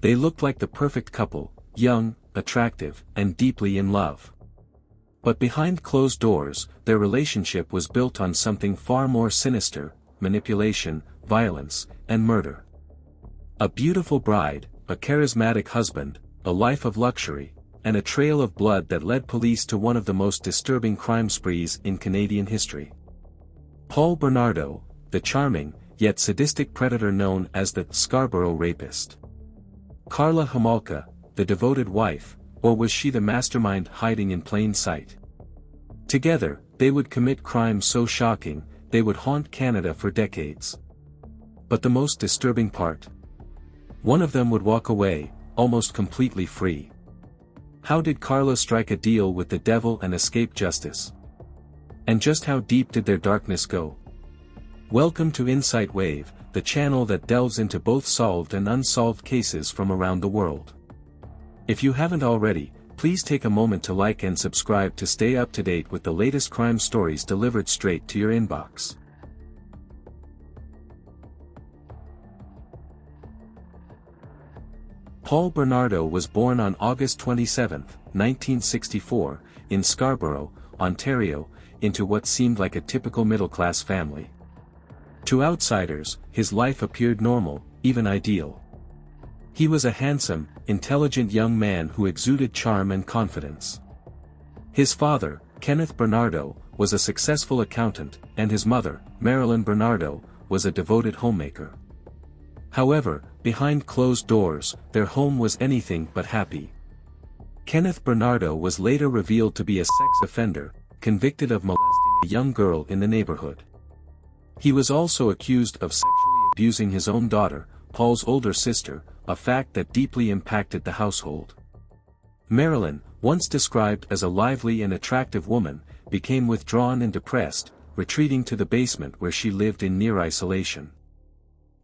They looked like the perfect couple, young, attractive, and deeply in love. But behind closed doors, their relationship was built on something far more sinister: manipulation, violence, and murder. A beautiful bride, a charismatic husband, a life of luxury, and a trail of blood that led police to one of the most disturbing crime sprees in Canadian history. Paul Bernardo, the charming, yet sadistic predator known as the Scarborough Rapist. Karla Homolka, the devoted wife, or was she the mastermind hiding in plain sight? Together, they would commit crimes so shocking, they would haunt Canada for decades. But the most disturbing part? One of them would walk away, almost completely free. How did Karla strike a deal with the devil and escape justice? And just how deep did their darkness go? Welcome to InsightWave, the channel that delves into both solved and unsolved cases from around the world. If you haven't already, please take a moment to like and subscribe to stay up to date with the latest crime stories delivered straight to your inbox. Paul Bernardo was born on August 27, 1964, in Scarborough, Ontario, into what seemed like a typical middle-class family. To outsiders, his life appeared normal, even ideal. He was a handsome, intelligent young man who exuded charm and confidence. His father, Kenneth Bernardo, was a successful accountant, and his mother, Marilyn Bernardo, was a devoted homemaker. However, behind closed doors, their home was anything but happy. Kenneth Bernardo was later revealed to be a sex offender, convicted of molesting a young girl in the neighborhood. He was also accused of sexually abusing his own daughter, Paul's older sister, a fact that deeply impacted the household. Marilyn, once described as a lively and attractive woman, became withdrawn and depressed, retreating to the basement where she lived in near isolation.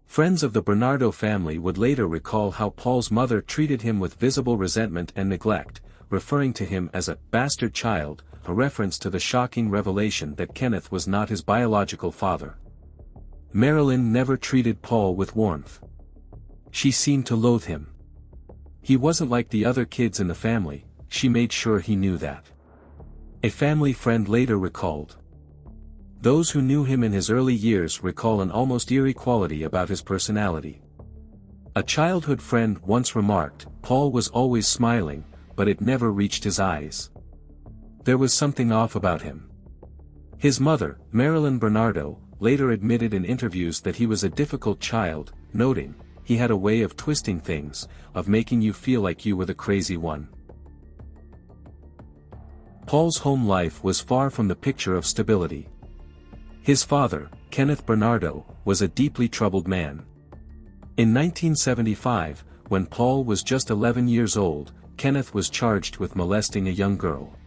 Friends of the Bernardo family would later recall how Paul's mother treated him with visible resentment and neglect, referring to him as a bastard child, a reference to the shocking revelation that Kenneth was not his biological father. Marilyn never treated Paul with warmth. She seemed to loathe him. He wasn't like the other kids in the family, she made sure he knew that. A family friend later recalled. Those who knew him in his early years recall an almost eerie quality about his personality. A childhood friend once remarked, Paul was always smiling, but it never reached his eyes. There was something off about him. His mother, Marilyn Bernardo, later admitted in interviews that he was a difficult child, noting, he had a way of twisting things, of making you feel like you were the crazy one. Paul's home life was far from the picture of stability. His father, Kenneth Bernardo, was a deeply troubled man. In 1975, when Paul was just 11 years old, Kenneth was charged with molesting a young girl.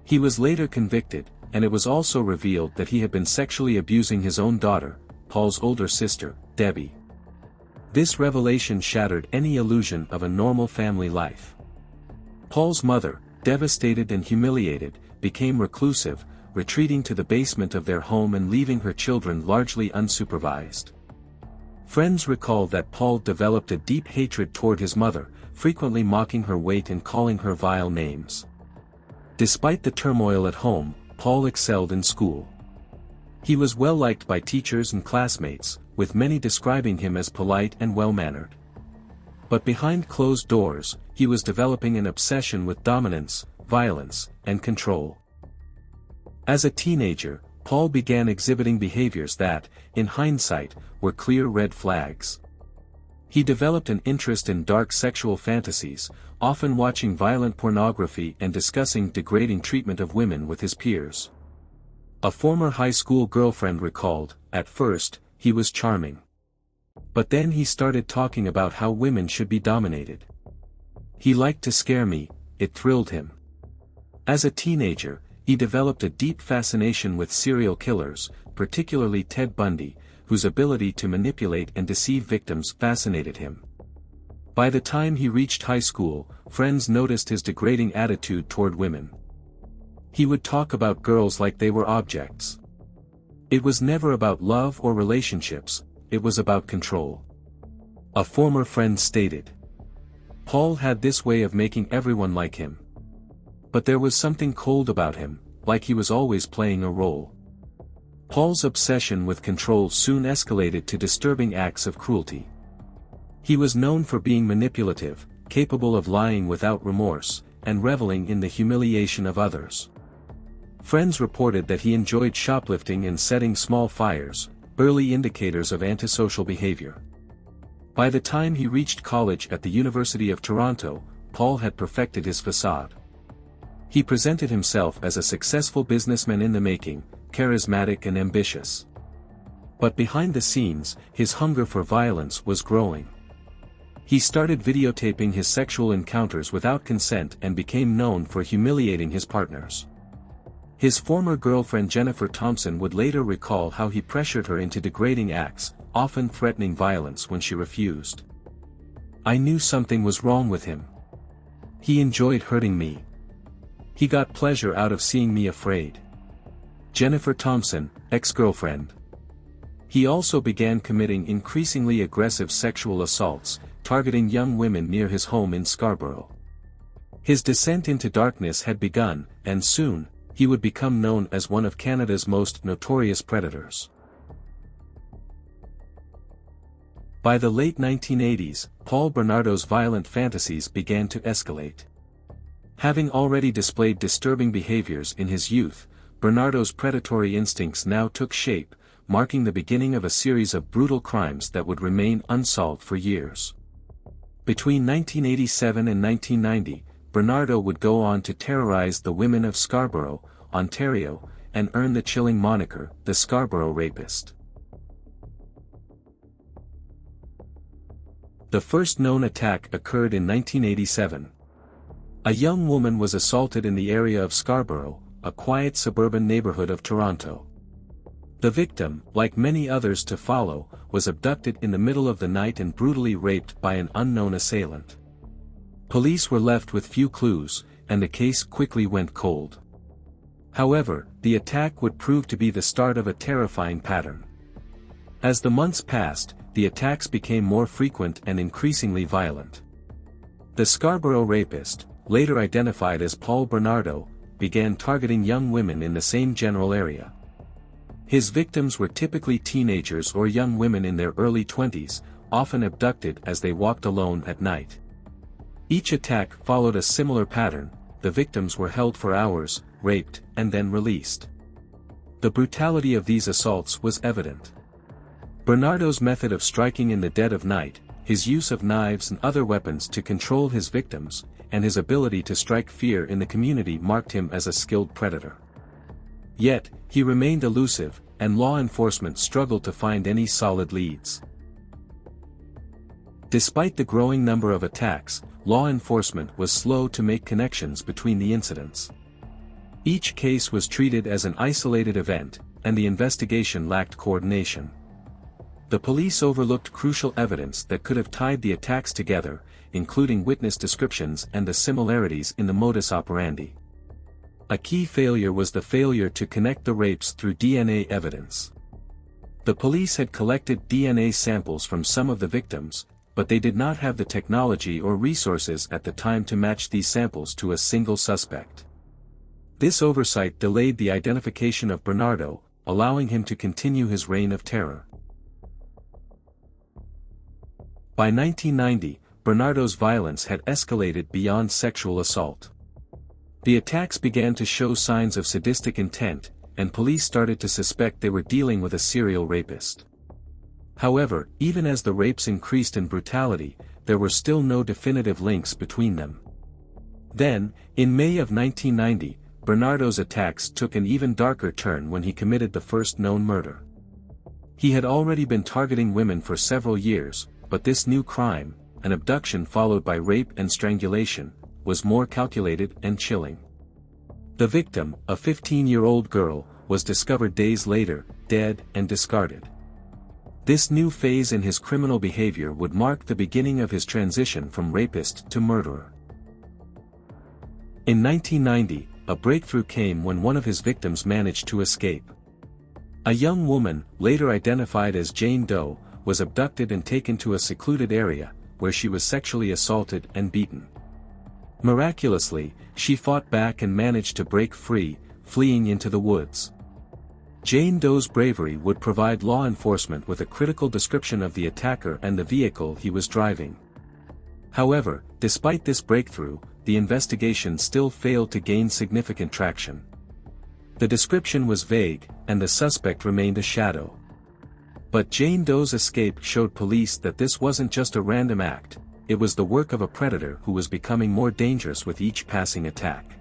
He was later convicted, and it was also revealed that he had been sexually abusing his own daughter, Paul's older sister, Debbie. This revelation shattered any illusion of a normal family life. Paul's mother, devastated and humiliated, became reclusive, retreating to the basement of their home and leaving her children largely unsupervised. Friends recall that Paul developed a deep hatred toward his mother, frequently mocking her weight and calling her vile names. Despite the turmoil at home, Paul excelled in school. He was well liked by teachers and classmates, with many describing him as polite and well-mannered. But behind closed doors, he was developing an obsession with dominance, violence, and control. As a teenager, Paul began exhibiting behaviors that, in hindsight, were clear red flags. He developed an interest in dark sexual fantasies, often watching violent pornography and discussing degrading treatment of women with his peers. A former high school girlfriend recalled, at first, he was charming. But then he started talking about how women should be dominated. He liked to scare me, it thrilled him. As a teenager, he developed a deep fascination with serial killers, particularly Ted Bundy, whose ability to manipulate and deceive victims fascinated him. By the time he reached high school, friends noticed his degrading attitude toward women. He would talk about girls like they were objects. It was never about love or relationships, it was about control. A former friend stated, Paul had this way of making everyone like him. But there was something cold about him, like he was always playing a role. Paul's obsession with control soon escalated to disturbing acts of cruelty. He was known for being manipulative, capable of lying without remorse, and reveling in the humiliation of others. Friends reported that he enjoyed shoplifting and setting small fires, early indicators of antisocial behavior. By the time he reached college at the University of Toronto, Paul had perfected his facade. He presented himself as a successful businessman in the making, charismatic and ambitious. But behind the scenes, his hunger for violence was growing. He started videotaping his sexual encounters without consent and became known for humiliating his partners. His former girlfriend Jennifer Thompson would later recall how he pressured her into degrading acts, often threatening violence when she refused. "I knew something was wrong with him. He enjoyed hurting me. He got pleasure out of seeing me afraid." Jennifer Thompson, ex-girlfriend. He also began committing increasingly aggressive sexual assaults, targeting young women near his home in Scarborough. His descent into darkness had begun, and soon, he would become known as one of Canada's most notorious predators. By the late 1980s, Paul Bernardo's violent fantasies began to escalate. Having already displayed disturbing behaviors in his youth, Bernardo's predatory instincts now took shape, marking the beginning of a series of brutal crimes that would remain unsolved for years. Between 1987 and 1990, Bernardo would go on to terrorize the women of Scarborough, Ontario, and earn the chilling moniker, the Scarborough Rapist. The first known attack occurred in 1987. A young woman was assaulted in the area of Scarborough, a quiet suburban neighborhood of Toronto. The victim, like many others to follow, was abducted in the middle of the night and brutally raped by an unknown assailant. Police were left with few clues, and the case quickly went cold. However, the attack would prove to be the start of a terrifying pattern. As the months passed, the attacks became more frequent and increasingly violent. The Scarborough Rapist, later identified as Paul Bernardo, began targeting young women in the same general area. His victims were typically teenagers or young women in their early 20s, often abducted as they walked alone at night. Each attack followed a similar pattern: the victims were held for hours, raped, and then released. The brutality of these assaults was evident. Bernardo's method of striking in the dead of night, his use of knives and other weapons to control his victims, and his ability to strike fear in the community marked him as a skilled predator. Yet, he remained elusive, and law enforcement struggled to find any solid leads. Despite the growing number of attacks, law enforcement was slow to make connections between the incidents. Each case was treated as an isolated event, and the investigation lacked coordination. The police overlooked crucial evidence that could have tied the attacks together, including witness descriptions and the similarities in the modus operandi. A key failure was the failure to connect the rapes through DNA evidence. The police had collected DNA samples from some of the victims, but they did not have the technology or resources at the time to match these samples to a single suspect. This oversight delayed the identification of Bernardo, allowing him to continue his reign of terror. By 1990, Bernardo's violence had escalated beyond sexual assault. The attacks began to show signs of sadistic intent, and police started to suspect they were dealing with a serial rapist. However, even as the rapes increased in brutality, there were still no definitive links between them. Then, in May of 1990, Bernardo's attacks took an even darker turn when he committed the first known murder. He had already been targeting women for several years, but this new crime, an abduction followed by rape and strangulation, was more calculated and chilling. The victim, a 15-year-old girl, was discovered days later, dead and discarded. This new phase in his criminal behavior would mark the beginning of his transition from rapist to murderer. In 1990, a breakthrough came when one of his victims managed to escape. A young woman, later identified as Jane Doe, was abducted and taken to a secluded area, where she was sexually assaulted and beaten. Miraculously, she fought back and managed to break free, fleeing into the woods. Jane Doe's bravery would provide law enforcement with a critical description of the attacker and the vehicle he was driving. However, despite this breakthrough, the investigation still failed to gain significant traction. The description was vague, and the suspect remained a shadow. But Jane Doe's escape showed police that this wasn't just a random act, it was the work of a predator who was becoming more dangerous with each passing attack.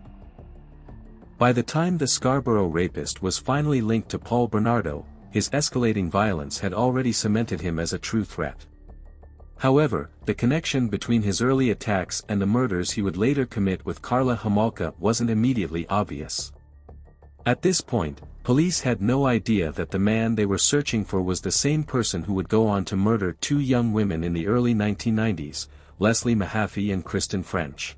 By the time the Scarborough Rapist was finally linked to Paul Bernardo, his escalating violence had already cemented him as a true threat. However, the connection between his early attacks and the murders he would later commit with Karla Homolka wasn't immediately obvious. At this point, police had no idea that the man they were searching for was the same person who would go on to murder two young women in the early 1990s, Leslie Mahaffy and Kristen French.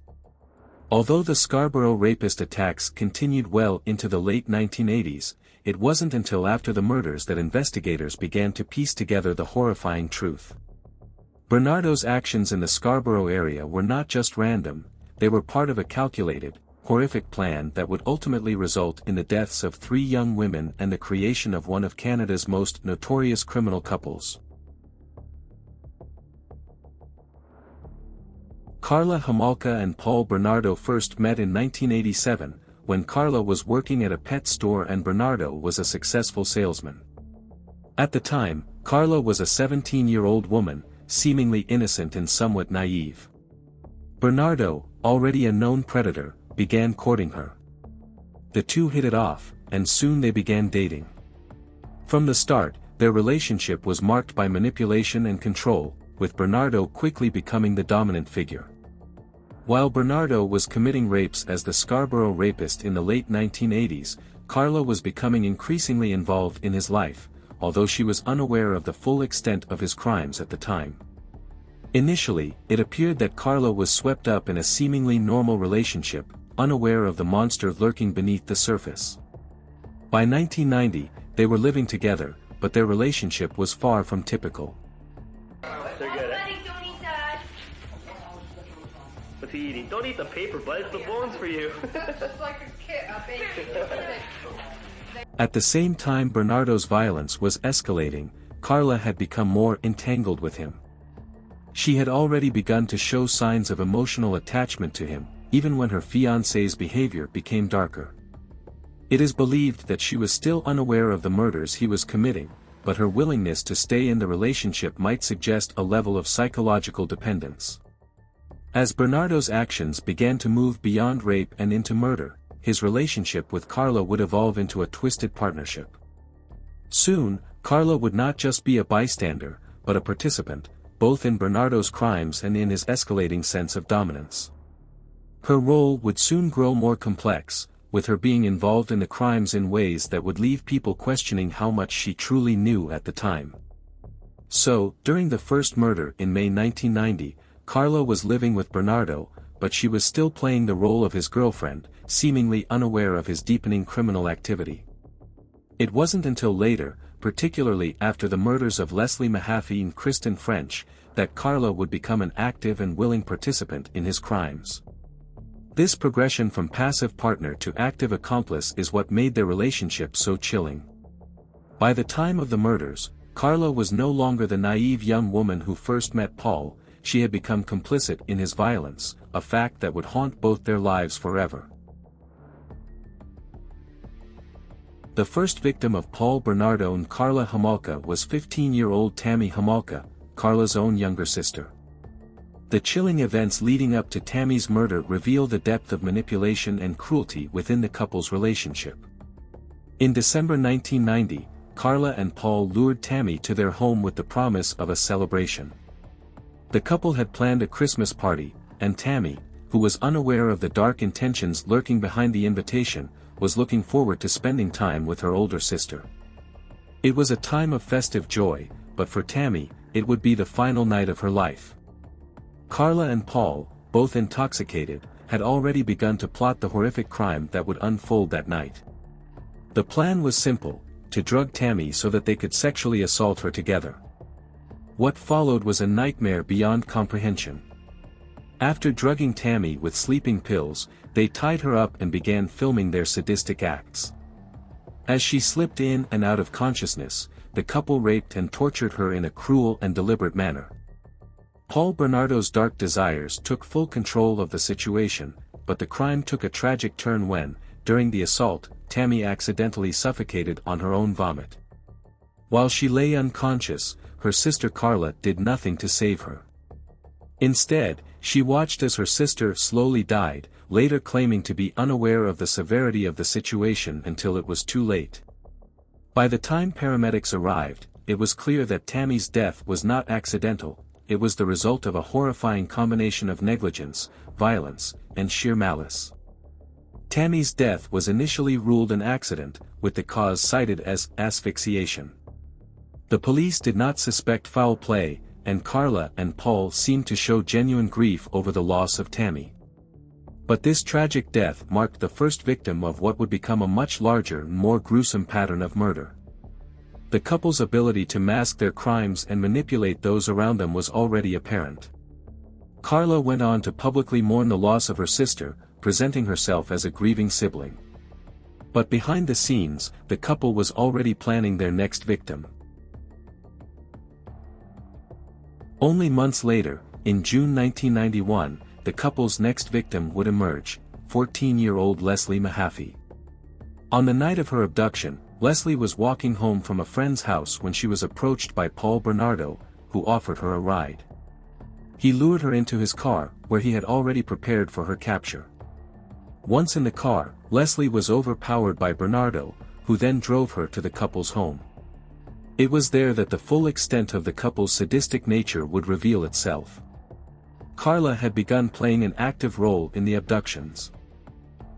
Although the Scarborough Rapist attacks continued well into the late 1980s, it wasn't until after the murders that investigators began to piece together the horrifying truth. Bernardo's actions in the Scarborough area were not just random, they were part of a calculated, horrific plan that would ultimately result in the deaths of three young women and the creation of one of Canada's most notorious criminal couples. Karla Homolka and Paul Bernardo first met in 1987, when Karla was working at a pet store and Bernardo was a successful salesman. At the time, Karla was a 17-year-old woman, seemingly innocent and somewhat naive. Bernardo, already a known predator, began courting her. The two hit it off, and soon they began dating. From the start, their relationship was marked by manipulation and control, with Bernardo quickly becoming the dominant figure. While Bernardo was committing rapes as the Scarborough Rapist in the late 1980s, Karla was becoming increasingly involved in his life, although she was unaware of the full extent of his crimes at the time. Initially, it appeared that Karla was swept up in a seemingly normal relationship, unaware of the monster lurking beneath the surface. By 1990, they were living together, but their relationship was far from typical. What's he eating? Don't eat the paper, bud. It's the bones for you. It's like a kid, a baby. At the same time Bernardo's violence was escalating, Karla had become more entangled with him. She had already begun to show signs of emotional attachment to him, even when her fiancé's behavior became darker. It is believed that she was still unaware of the murders he was committing, but her willingness to stay in the relationship might suggest a level of psychological dependence. As Bernardo's actions began to move beyond rape and into murder, his relationship with Karla would evolve into a twisted partnership. Soon, Karla would not just be a bystander, but a participant, both in Bernardo's crimes and in his escalating sense of dominance. Her role would soon grow more complex, with her being involved in the crimes in ways that would leave people questioning how much she truly knew at the time. So, during the first murder in May 1990, Karla was living with Bernardo, but she was still playing the role of his girlfriend, seemingly unaware of his deepening criminal activity. It wasn't until later, particularly after the murders of Leslie Mahaffy and Kristen French, that Karla would become an active and willing participant in his crimes. This progression from passive partner to active accomplice is what made their relationship so chilling. By the time of the murders, Karla was no longer the naive young woman who first met Paul, she had become complicit in his violence, a fact that would haunt both their lives forever. The first victim of Paul Bernardo and Karla Homolka was 15-year-old Tammy Homolka, Karla's own younger sister. The chilling events leading up to Tammy's murder reveal the depth of manipulation and cruelty within the couple's relationship. In December 1990, Karla and Paul lured Tammy to their home with the promise of a celebration. The couple had planned a Christmas party, and Tammy, who was unaware of the dark intentions lurking behind the invitation, was looking forward to spending time with her older sister. It was a time of festive joy, but for Tammy, it would be the final night of her life. Karla and Paul, both intoxicated, had already begun to plot the horrific crime that would unfold that night. The plan was simple: to drug Tammy so that they could sexually assault her together. What followed was a nightmare beyond comprehension. After drugging Tammy with sleeping pills, they tied her up and began filming their sadistic acts. As she slipped in and out of consciousness, the couple raped and tortured her in a cruel and deliberate manner. Paul Bernardo's dark desires took full control of the situation, but the crime took a tragic turn when, during the assault, Tammy accidentally suffocated on her own vomit. While she lay unconscious, her sister Karla did nothing to save her. Instead, she watched as her sister slowly died, later claiming to be unaware of the severity of the situation until it was too late. By the time paramedics arrived, it was clear that Tammy's death was not accidental, it was the result of a horrifying combination of negligence, violence, and sheer malice. Tammy's death was initially ruled an accident, with the cause cited as asphyxiation. The police did not suspect foul play, and Karla and Paul seemed to show genuine grief over the loss of Tammy. But this tragic death marked the first victim of what would become a much larger and more gruesome pattern of murder. The couple's ability to mask their crimes and manipulate those around them was already apparent. Karla went on to publicly mourn the loss of her sister, presenting herself as a grieving sibling. But behind the scenes, the couple was already planning their next victim. Only months later, in June 1991, the couple's next victim would emerge, 14-year-old Leslie Mahaffy. On the night of her abduction, Leslie was walking home from a friend's house when she was approached by Paul Bernardo, who offered her a ride. He lured her into his car, where he had already prepared for her capture. Once in the car, Leslie was overpowered by Bernardo, who then drove her to the couple's home. It was there that the full extent of the couple's sadistic nature would reveal itself. Karla had begun playing an active role in the abductions.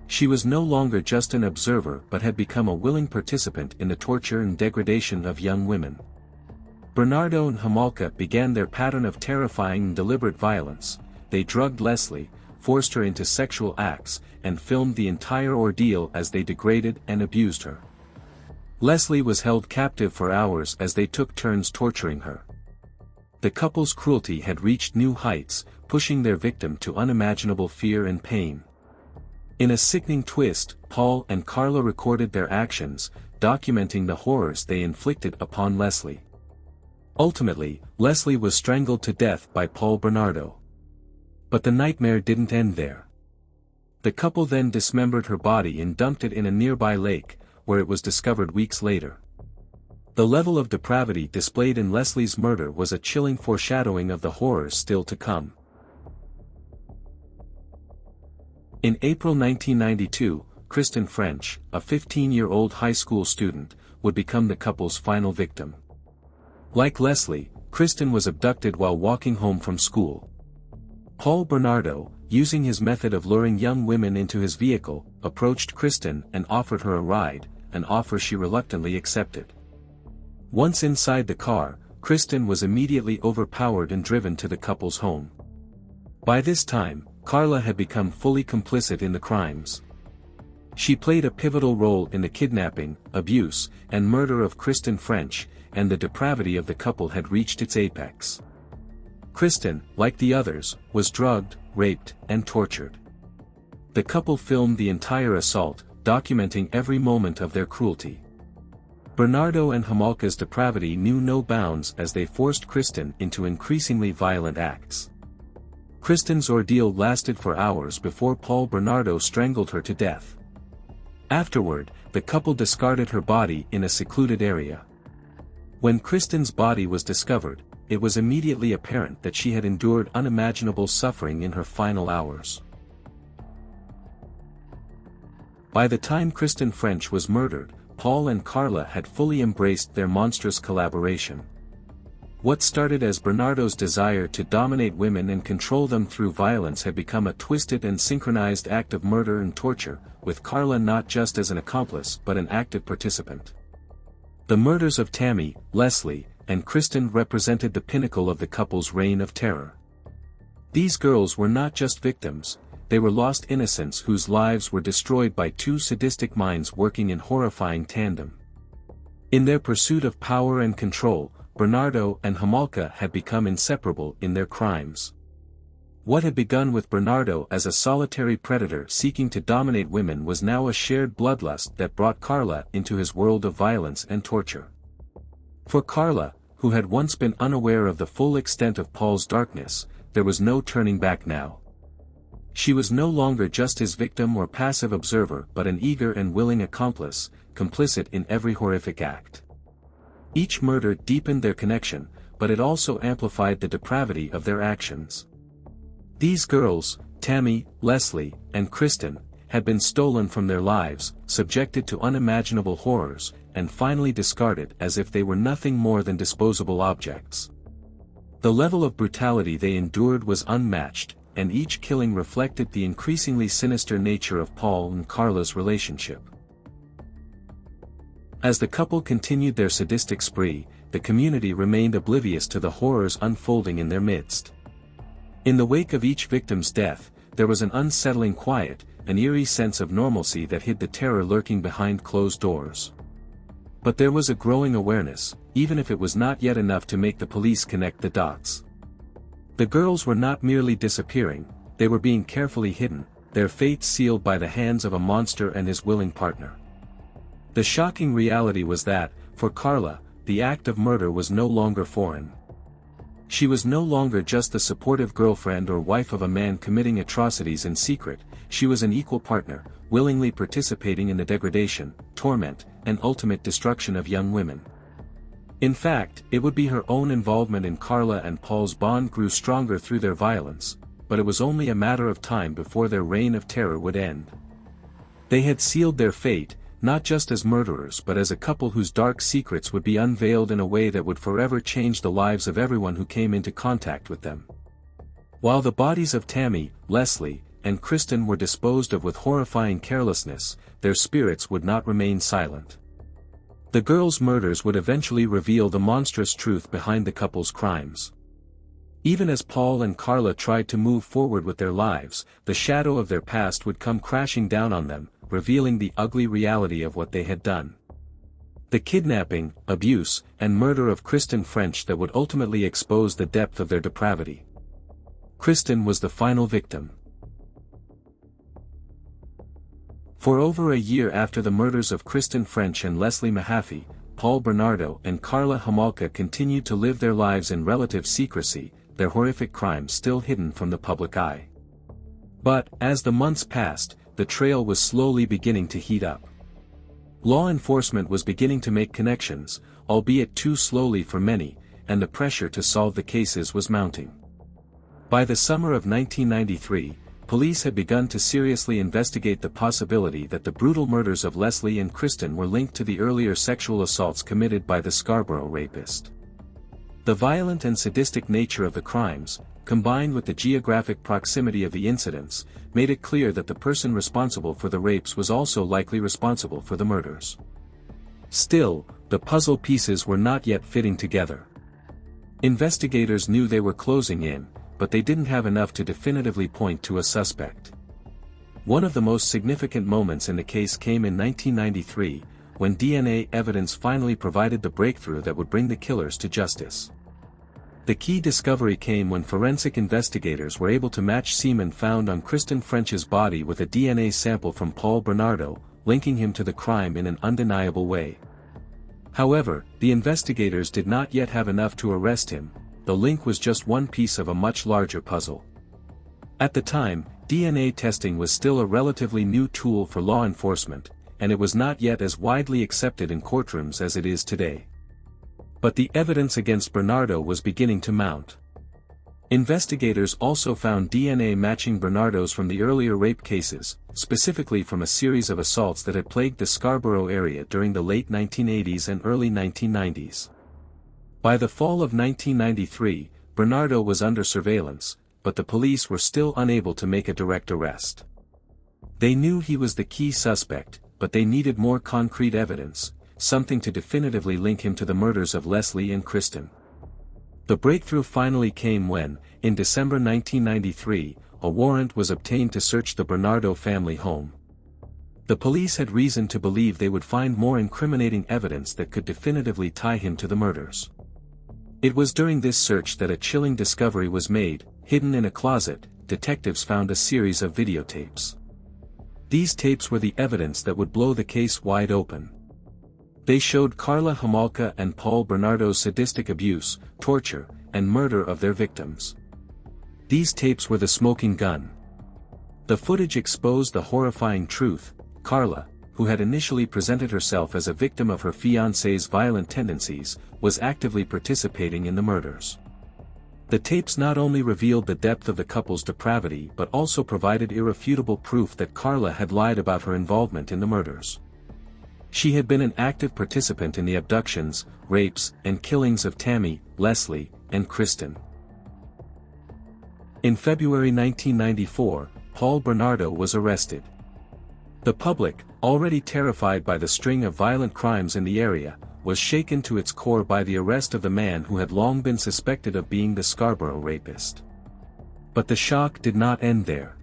She was no longer just an observer but had become a willing participant in the torture and degradation of young women. Bernardo and Homolka began their pattern of terrifying and deliberate violence. They drugged Leslie, forced her into sexual acts, and filmed the entire ordeal as they degraded and abused her. Leslie was held captive for hours as they took turns torturing her. The couple's cruelty had reached new heights, pushing their victim to unimaginable fear and pain. In a sickening twist, Paul and Karla recorded their actions, documenting the horrors they inflicted upon Leslie. Ultimately, Leslie was strangled to death by Paul Bernardo. But the nightmare didn't end there. The couple then dismembered her body and dumped it in a nearby lake, where it was discovered weeks later. The level of depravity displayed in Leslie's murder was a chilling foreshadowing of the horrors still to come. In April 1992, Kristen French, a 15-year-old high school student, would become the couple's final victim. Like Leslie, Kristen was abducted while walking home from school. Paul Bernardo, using his method of luring young women into his vehicle, approached Kristen and offered her a ride, an offer she reluctantly accepted. Once inside the car, Kristen was immediately overpowered and driven to the couple's home. By this time, Karla had become fully complicit in the crimes. She played a pivotal role in the kidnapping, abuse, and murder of Kristen French, and the depravity of the couple had reached its apex. Kristen, like the others, was drugged, raped, and tortured. The couple filmed the entire assault, documenting every moment of their cruelty. Bernardo and Homolka's depravity knew no bounds as they forced Kristen into increasingly violent acts. Kristen's ordeal lasted for hours before Paul Bernardo strangled her to death. Afterward, the couple discarded her body in a secluded area. When Kristen's body was discovered, it was immediately apparent that she had endured unimaginable suffering in her final hours. By the time Kristen French was murdered, Paul and Karla had fully embraced their monstrous collaboration. What started as Bernardo's desire to dominate women and control them through violence had become a twisted and synchronized act of murder and torture, with Karla not just as an accomplice but an active participant. The murders of Tammy, Leslie, and Kristen represented the pinnacle of the couple's reign of terror. These girls were not just victims, they were lost innocents whose lives were destroyed by two sadistic minds working in horrifying tandem. In their pursuit of power and control, Bernardo and Homolka had become inseparable in their crimes. What had begun with Bernardo as a solitary predator seeking to dominate women was now a shared bloodlust that brought Karla into his world of violence and torture. For Karla, who had once been unaware of the full extent of Paul's darkness, there was no turning back now. She was no longer just his victim or passive observer but an eager and willing accomplice, complicit in every horrific act. Each murder deepened their connection, but it also amplified the depravity of their actions. These girls, Tammy, Leslie, and Kristen, had been stolen from their lives, subjected to unimaginable horrors, and finally discarded as if they were nothing more than disposable objects. The level of brutality they endured was unmatched, and each killing reflected the increasingly sinister nature of Paul and Karla's relationship. As the couple continued their sadistic spree, the community remained oblivious to the horrors unfolding in their midst. In the wake of each victim's death, there was an unsettling quiet, an eerie sense of normalcy that hid the terror lurking behind closed doors. But there was a growing awareness, even if it was not yet enough to make the police connect the dots. The girls were not merely disappearing, they were being carefully hidden, their fates sealed by the hands of a monster and his willing partner. The shocking reality was that, for Karla, the act of murder was no longer foreign. She was no longer just the supportive girlfriend or wife of a man committing atrocities in secret, she was an equal partner, willingly participating in the degradation, torment, and ultimate destruction of young women. In fact, it would be her own involvement in Karla and Paul's bond grew stronger through their violence, but it was only a matter of time before their reign of terror would end. They had sealed their fate, not just as murderers but as a couple whose dark secrets would be unveiled in a way that would forever change the lives of everyone who came into contact with them. While the bodies of Tammy, Leslie, and Kristen were disposed of with horrifying carelessness, their spirits would not remain silent. The girls' murders would eventually reveal the monstrous truth behind the couple's crimes. Even as Paul and Karla tried to move forward with their lives, the shadow of their past would come crashing down on them, revealing the ugly reality of what they had done. The kidnapping, abuse, and murder of Kristen French that would ultimately expose the depth of their depravity. Kristen was the final victim. For over a year after the murders of Kristen French and Leslie Mahaffy, Paul Bernardo and Karla Homolka continued to live their lives in relative secrecy, their horrific crimes still hidden from the public eye. But, as the months passed, the trail was slowly beginning to heat up. Law enforcement was beginning to make connections, albeit too slowly for many, and the pressure to solve the cases was mounting. By the summer of 1993, police had begun to seriously investigate the possibility that the brutal murders of Leslie and Kristen were linked to the earlier sexual assaults committed by the Scarborough Rapist. The violent and sadistic nature of the crimes, combined with the geographic proximity of the incidents, made it clear that the person responsible for the rapes was also likely responsible for the murders. Still, the puzzle pieces were not yet fitting together. Investigators knew they were closing in, but they didn't have enough to definitively point to a suspect. One of the most significant moments in the case came in 1993, when DNA evidence finally provided the breakthrough that would bring the killers to justice. The key discovery came when forensic investigators were able to match semen found on Kristen French's body with a DNA sample from Paul Bernardo, linking him to the crime in an undeniable way. However, the investigators did not yet have enough to arrest him. The link was just one piece of a much larger puzzle. At the time, DNA testing was still a relatively new tool for law enforcement, and it was not yet as widely accepted in courtrooms as it is today. But the evidence against Bernardo was beginning to mount. Investigators also found DNA matching Bernardo's from the earlier rape cases, specifically from a series of assaults that had plagued the Scarborough area during the late 1980s and early 1990s. By the fall of 1993, Bernardo was under surveillance, but the police were still unable to make a direct arrest. They knew he was the key suspect, but they needed more concrete evidence, something to definitively link him to the murders of Leslie and Kristen. The breakthrough finally came when, in December 1993, a warrant was obtained to search the Bernardo family home. The police had reason to believe they would find more incriminating evidence that could definitively tie him to the murders. It was during this search that a chilling discovery was made. Hidden in a closet, detectives found a series of videotapes. These tapes were the evidence that would blow the case wide open. They showed Karla Homolka and Paul Bernardo's sadistic abuse, torture, and murder of their victims. These tapes were the smoking gun. The footage exposed the horrifying truth. Karla, who had initially presented herself as a victim of her fiancé's violent tendencies, was actively participating in the murders. The tapes not only revealed the depth of the couple's depravity but also provided irrefutable proof that Karla had lied about her involvement in the murders. She had been an active participant in the abductions, rapes, and killings of Tammy, Leslie, and Kristen. In February 1994, Paul Bernardo was arrested. The public, already terrified by the string of violent crimes in the area, was shaken to its core by the arrest of the man who had long been suspected of being the Scarborough Rapist. But the shock did not end there.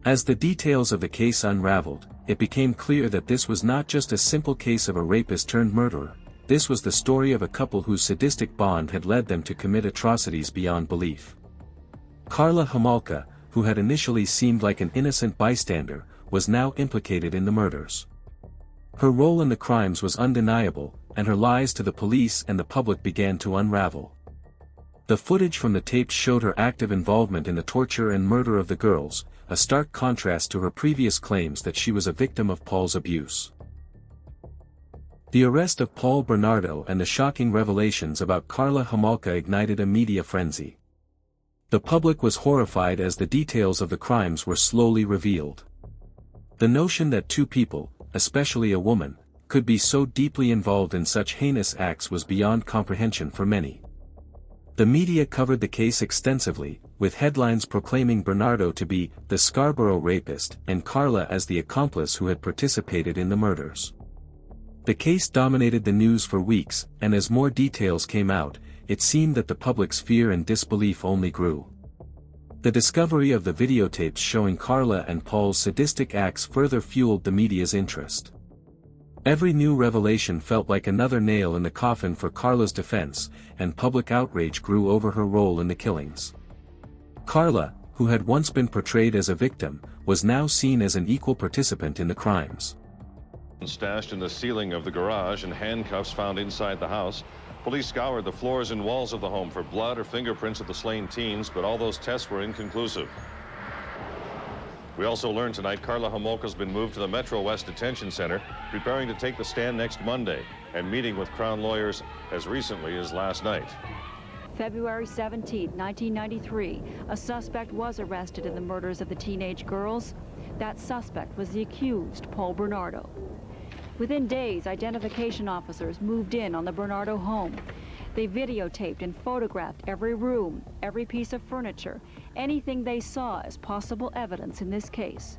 As the details of the case unraveled, it became clear that this was not just a simple case of a rapist turned murderer. This was the story of a couple whose sadistic bond had led them to commit atrocities beyond belief. Karla Homolka, who had initially seemed like an innocent bystander, was now implicated in the murders. Her role in the crimes was undeniable, and her lies to the police and the public began to unravel. The footage from the tapes showed her active involvement in the torture and murder of the girls, a stark contrast to her previous claims that she was a victim of Paul's abuse. The arrest of Paul Bernardo and the shocking revelations about Karla Homolka ignited a media frenzy. The public was horrified as the details of the crimes were slowly revealed. The notion that two people, especially a woman, could be so deeply involved in such heinous acts was beyond comprehension for many. The media covered the case extensively, with headlines proclaiming Bernardo to be the Scarborough Rapist and Karla as the accomplice who had participated in the murders. The case dominated the news for weeks, and as more details came out, it seemed that the public's fear and disbelief only grew. The discovery of the videotapes showing Karla and Paul's sadistic acts further fueled the media's interest. Every new revelation felt like another nail in the coffin for Karla's defense, and public outrage grew over her role in the killings. Karla, who had once been portrayed as a victim, was now seen as an equal participant in the crimes. Stashed in the ceiling of the garage and handcuffs found inside the house. Police scoured the floors and walls of the home for blood or fingerprints of the slain teens, but all those tests were inconclusive. We also learned tonight Karla Homolka's been moved to the Metro West Detention Center, preparing to take the stand next Monday, and meeting with Crown lawyers as recently as last night. February 17, 1993, a suspect was arrested in the murders of the teenage girls. That suspect was the accused, Paul Bernardo. Within days, identification officers moved in on the Bernardo home. They videotaped and photographed every room, every piece of furniture, anything they saw as possible evidence in this case.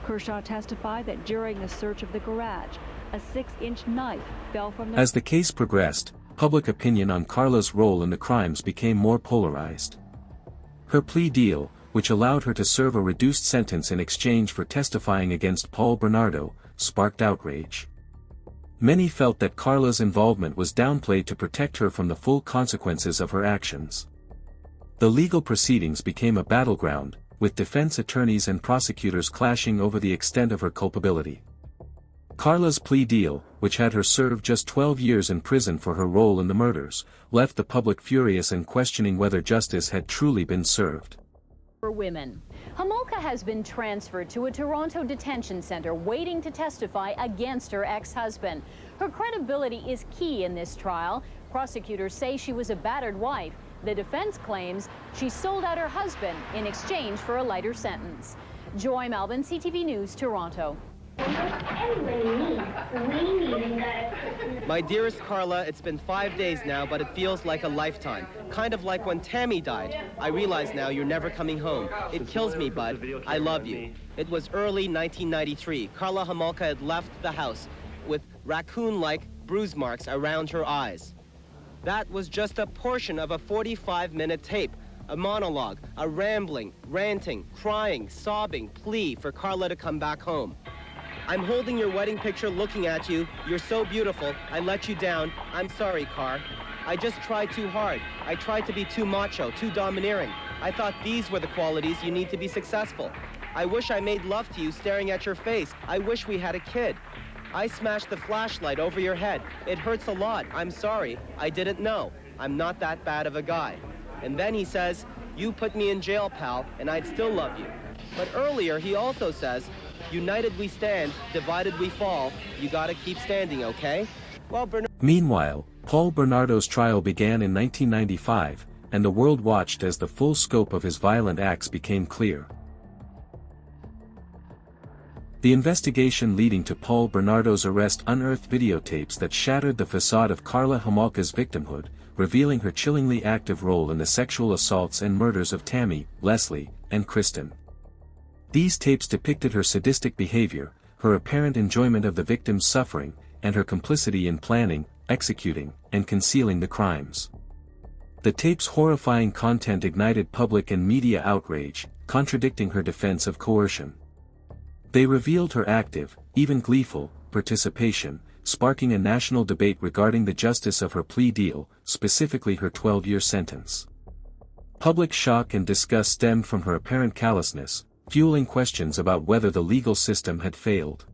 Kershaw testified that during the search of the garage, a 6-inch knife fell from the... As the case progressed, public opinion on Karla's role in the crimes became more polarized. Her plea deal, which allowed her to serve a reduced sentence in exchange for testifying against Paul Bernardo, sparked outrage. Many felt that Karla's involvement was downplayed to protect her from the full consequences of her actions. The legal proceedings became a battleground, with defense attorneys and prosecutors clashing over the extent of her culpability. Karla's plea deal, which had her serve just 12 years in prison for her role in the murders, left the public furious and questioning whether justice had truly been served. For women. Homolka has been transferred to a Toronto detention center waiting to testify against her ex-husband. Her credibility is key in this trial. Prosecutors say she was a battered wife. The defense claims she sold out her husband in exchange for a lighter sentence. Joy Melvin, CTV News, Toronto. My dearest Karla, it's been 5 days now, but it feels like a lifetime. Kind of like when Tammy died. I realize now you're never coming home. It kills me, bud. I love you. It was early 1993. Karla Homolka had left the house with raccoon-like bruise marks around her eyes. That was just a portion of a 45-minute tape. A monologue, a rambling, ranting, crying, sobbing plea for Karla to come back home. I'm holding your wedding picture looking at you. You're so beautiful. I let you down. I'm sorry, Kar. I just tried too hard. I tried to be too macho, too domineering. I thought these were the qualities you need to be successful. I wish I made love to you staring at your face. I wish we had a kid. I smashed the flashlight over your head. It hurts a lot. I'm sorry. I didn't know. I'm not that bad of a guy. And then he says, you put me in jail, pal, and I'd still love you. But earlier, he also says, united we stand, divided we fall. You gotta keep standing, okay? Well, Meanwhile, Paul Bernardo's trial began in 1995, and the world watched as the full scope of his violent acts became clear. The investigation leading to Paul Bernardo's arrest unearthed videotapes that shattered the facade of Karla Homolka's victimhood, revealing her chillingly active role in the sexual assaults and murders of Tammy, Leslie, and Kristen. These tapes depicted her sadistic behavior, her apparent enjoyment of the victim's suffering, and her complicity in planning, executing, and concealing the crimes. The tape's horrifying content ignited public and media outrage, contradicting her defense of coercion. They revealed her active, even gleeful, participation, sparking a national debate regarding the justice of her plea deal, specifically her 12-year sentence. Public shock and disgust stemmed from her apparent callousness, fueling questions about whether the legal system had failed.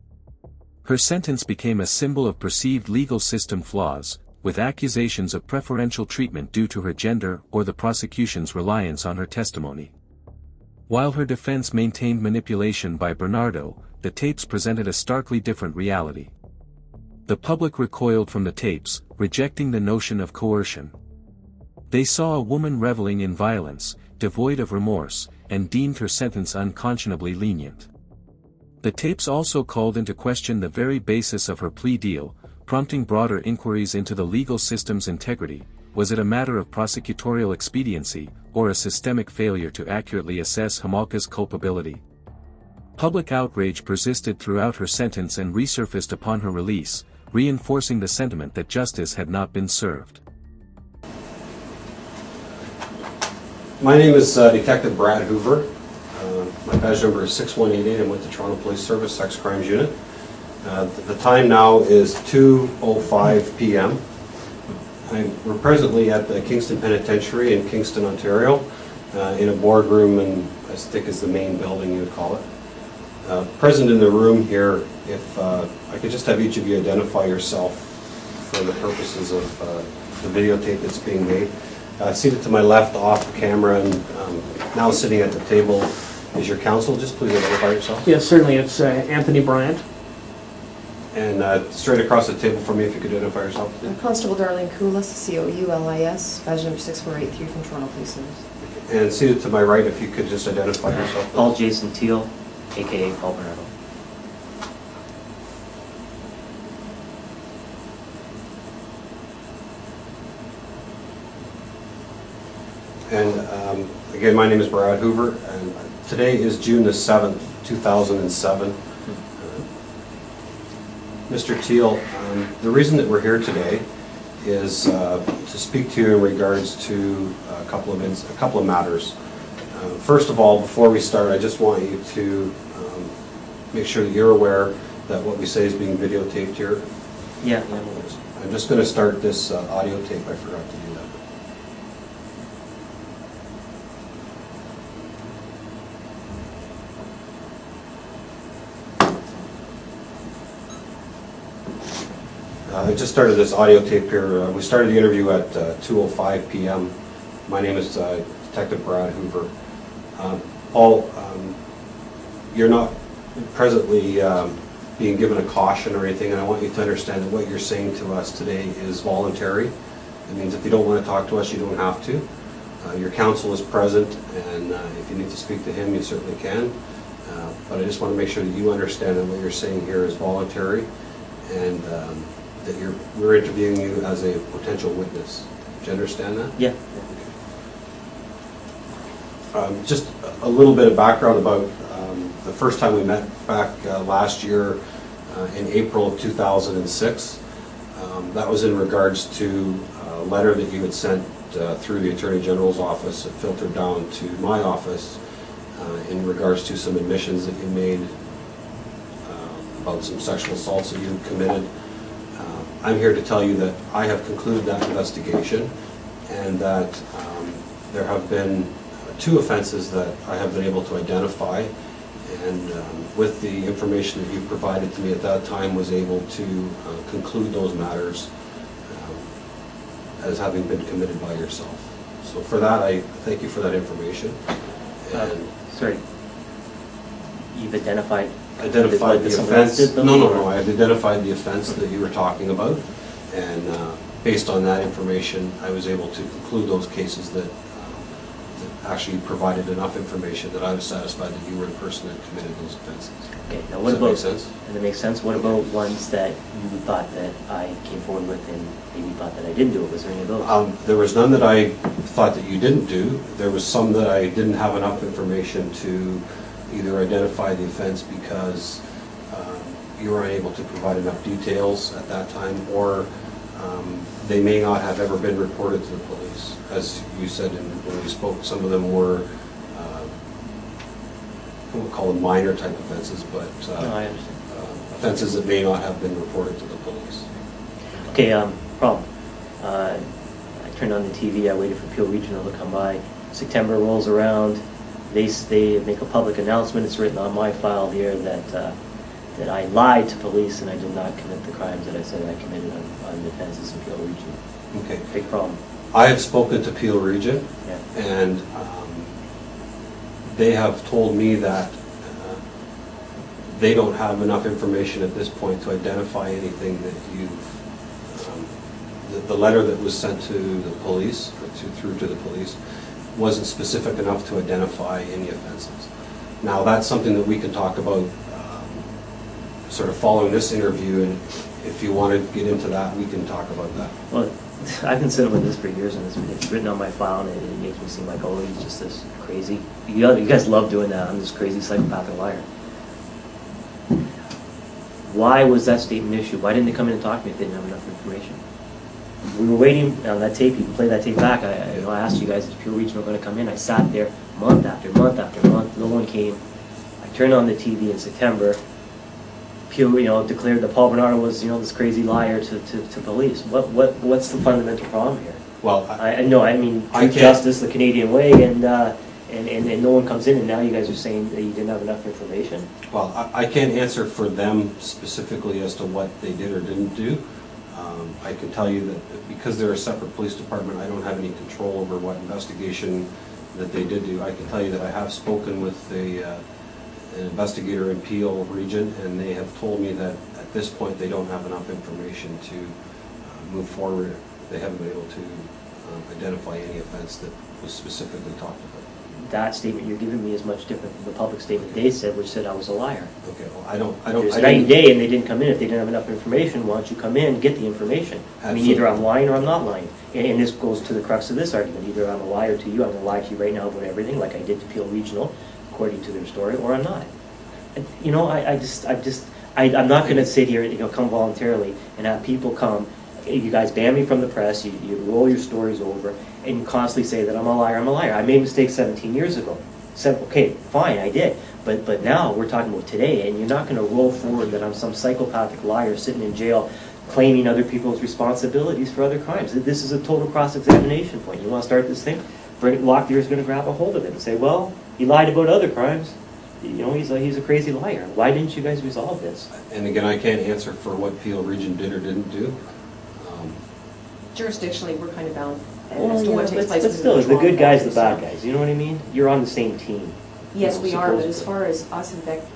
Her sentence became a symbol of perceived legal system flaws, with accusations of preferential treatment due to her gender or the prosecution's reliance on her testimony. While her defense maintained manipulation by Bernardo, the tapes presented a starkly different reality. The public recoiled from the tapes, rejecting the notion of coercion. They saw a woman reveling in violence, devoid of remorse, and deemed her sentence unconscionably lenient. The tapes also called into question the very basis of her plea deal, prompting broader inquiries into the legal system's integrity. Was it a matter of prosecutorial expediency, or a systemic failure to accurately assess Homolka's culpability? Public outrage persisted throughout her sentence and resurfaced upon her release, reinforcing the sentiment that justice had not been served. My name is Detective Brad Hoover. My badge number is 6188. I'm with the Toronto Police Service Sex Crimes Unit. The time now is 2:05 p.m. We're presently at the Kingston Penitentiary in Kingston, Ontario, in a boardroom, and I think is the main building you would call it. Present in the room here, if I could just have each of you identify yourself for the purposes of the videotape that's being made. Seated to my left off camera and now sitting at the table is your counsel. Just please identify yourself. Yes, certainly. It's Anthony Bryant. And straight across the table from me, if you could identify yourself. Constable Darlene Coulis, C-O-U-L-I-S, badge number 6483 from Toronto Police Service. And seated to my right, if you could just identify yourself. Please. Paul Jason Teal, a.k.a. Paul Bernardo. And again, my name is Brad Hoover, and today is June the 7th, 2007. Mr. Teal, the reason that we're here today is to speak to you in regards to a couple of matters. First of all, before we start, I just want you to make sure that you're aware that what we say is being videotaped here. Yeah. I'm just going to start this audio tape. I forgot to do that. I just started this audio tape here. We started the interview at 2:05 p.m. My name is Detective Brad Hoover. Paul, you're not presently being given a caution or anything, and I want you to understand that what you're saying to us today is voluntary. It means if you don't want to talk to us, you don't have to. Your counsel is present, and if you need to speak to him, you certainly can. But I just want to make sure that you understand that what you're saying here is voluntary, and that we're interviewing you as a potential witness. Do you understand that? Yeah. Just a little bit of background about the first time we met back last year in April of 2006. That was in regards to a letter that you had sent through the Attorney General's office. It filtered down to my office in regards to some admissions that you made about some sexual assaults that you had committed. I'm here to tell you that I have concluded that investigation, and that there have been 2 offenses that I have been able to identify, and with the information that you provided to me at that time, was able to conclude those matters as having been committed by yourself. So for that, I thank you for that information. And sorry, you've identified the offense? No, I've identified the offense that you were talking about, and based on that information, I was able to conclude those cases that actually provided enough information that I was satisfied that you were the person that committed those offenses. Okay, now what about, does that make sense? Does that make sense? What about ones that you thought that I came forward with and maybe thought that I didn't do it? Was there any of those? There was none that I thought that you didn't do. There was some that I didn't have enough information to either identify the offense because you were unable to provide enough details at that time, or they may not have ever been reported to the police. As you said when we spoke, some of them were, we'll call them minor type offenses, but no, I understand. Offenses that may not have been reported to the police. Okay, problem. I turned on the TV, I waited for Peel Regional to come by. September rolls around, they make a public announcement, it's written on my file here that that I lied to police and I did not commit the crimes that I said I committed on the offenses in Peel Region. Okay. Big problem. I have spoken to Peel Region, yeah. And they have told me that they don't have enough information at this point to identify anything that you've, the letter that was sent to the police, or through to the police, wasn't specific enough to identify any offenses. Now that's something that we can talk about sort of following this interview, and if you want to get into that, we can talk about that. Well, I've been sitting with this for years, and it's written on my file, and it makes me seem like, oh, he's just this crazy. You guys love doing that. I'm this crazy psychopathic liar. Why was that statement issued? Why didn't they come in and talk to me if they didn't have enough information? We were waiting on that tape. You can play that tape back. I asked you guys, is Peel Regional going to come in? I sat there month after month after month. No one came. I turned on the TV in September. Peel, declared that Paul Bernardo was, this crazy liar to police. What's the fundamental problem here? Well, I know. I mean, truth, justice, the Canadian way, and no one comes in, and now you guys are saying that you didn't have enough information. Well, I can't answer for them specifically as to what they did or didn't do. I can tell you that because they're a separate police department, I don't have any control over what investigation that they did do. I can tell you that I have spoken with an investigator in Peel Region, and they have told me that at this point they don't have enough information to move forward. They haven't been able to identify any offense that was specifically talked about. That statement you're giving me is much different than the public statement they said, which said I was a liar. Okay, well, I don't. There's night and day, and they didn't come in. If they didn't have enough information, why don't you come in and get the information? Absolutely. I mean, either I'm lying or I'm not lying. And this goes to the crux of this argument. Either I'm a liar to you, I'm going to lie to you right now about everything, like I did to Peel Regional, according to their story, or I'm not. And, I'm not going to sit here and come voluntarily and have people come. You guys ban me from the press. You roll your stories over and constantly say that I'm a liar. I'm a liar. I made mistakes 17 years ago. Okay, fine, I did. But now we're talking about today, and you're not going to roll forward that I'm some psychopathic liar sitting in jail claiming other people's responsibilities for other crimes. This is a total cross-examination point. You want to start this thing? Locklear's going to grab a hold of it and say, well, he lied about other crimes. He's a crazy liar. Why didn't you guys resolve this? And again, I can't answer for what Peel Region did or didn't do. Jurisdictionally, we're kind of bound as to what takes place. But still, the good guys, the bad guys. You know what I mean? You're on the same team. Yes, we are, but as far as us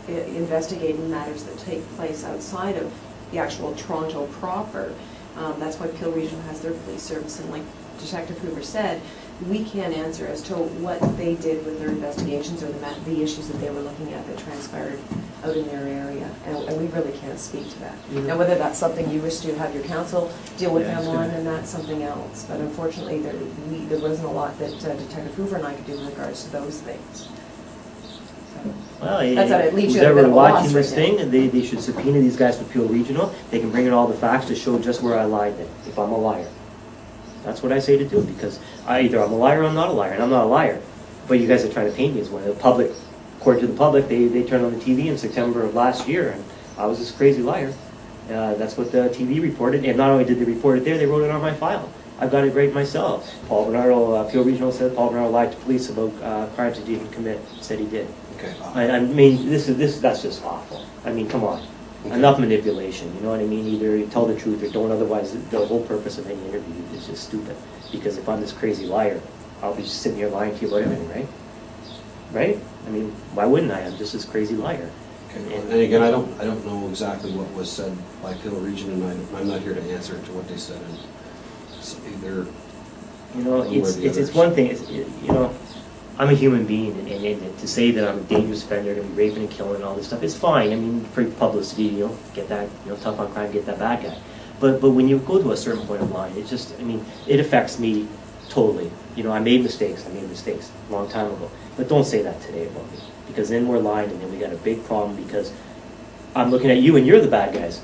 investigating matters that take place outside of the actual Toronto proper, that's why Peel Region has their police service, and like Detective Hoover said, we can't answer as to what they did with their investigations or the issues that they were looking at that transpired out in their area, and we really can't speak to that. Mm-hmm. Now, whether that's something you wish to have your counsel deal with them on, and that's something else. But unfortunately, there wasn't a lot that Detective Hoover and I could do in regards to those things. Well, who's ever watching this thing, they should subpoena these guys to Peel Regional. They can bring in all the facts to show just where I lied, if I'm a liar. That's what I say to do, because either I'm a liar or I'm not a liar, and I'm not a liar. But you guys are trying to paint me as one. The public, according to the public, they turned on the TV in September of last year, and I was this crazy liar. That's what the TV reported, and not only did they report it there, they wrote it on my file. I've got it right myself. Paul Bernardo, Peel Regional said Paul Bernardo lied to police about crimes he didn't commit. Said he did. Okay. I mean, that's just awful. I mean, come on. Okay. Enough manipulation. You know what I mean? Either you tell the truth or don't. Otherwise, the whole purpose of any interview is just stupid. Because if I'm this crazy liar, I'll be just sitting here lying to you about everything, right? Right? I mean, why wouldn't I? I'm just this crazy liar. Okay. And again, I don't know exactly what was said by Peel Region, and I'm not here to answer to what they said. And it's either you know, it's one thing. It's, you know, I'm a human being, and to say that I'm a dangerous offender, going to be raping and killing and all this stuff, it's fine. I mean, for publicity, you know, get that, you know, tough on crime, get that bad guy. But when you go to a certain point of line, it just, I mean, it affects me totally. You know, I made mistakes a long time ago. But don't say that today about me, because then we're lying, and then we got a big problem because I'm looking at you and you're the bad guys.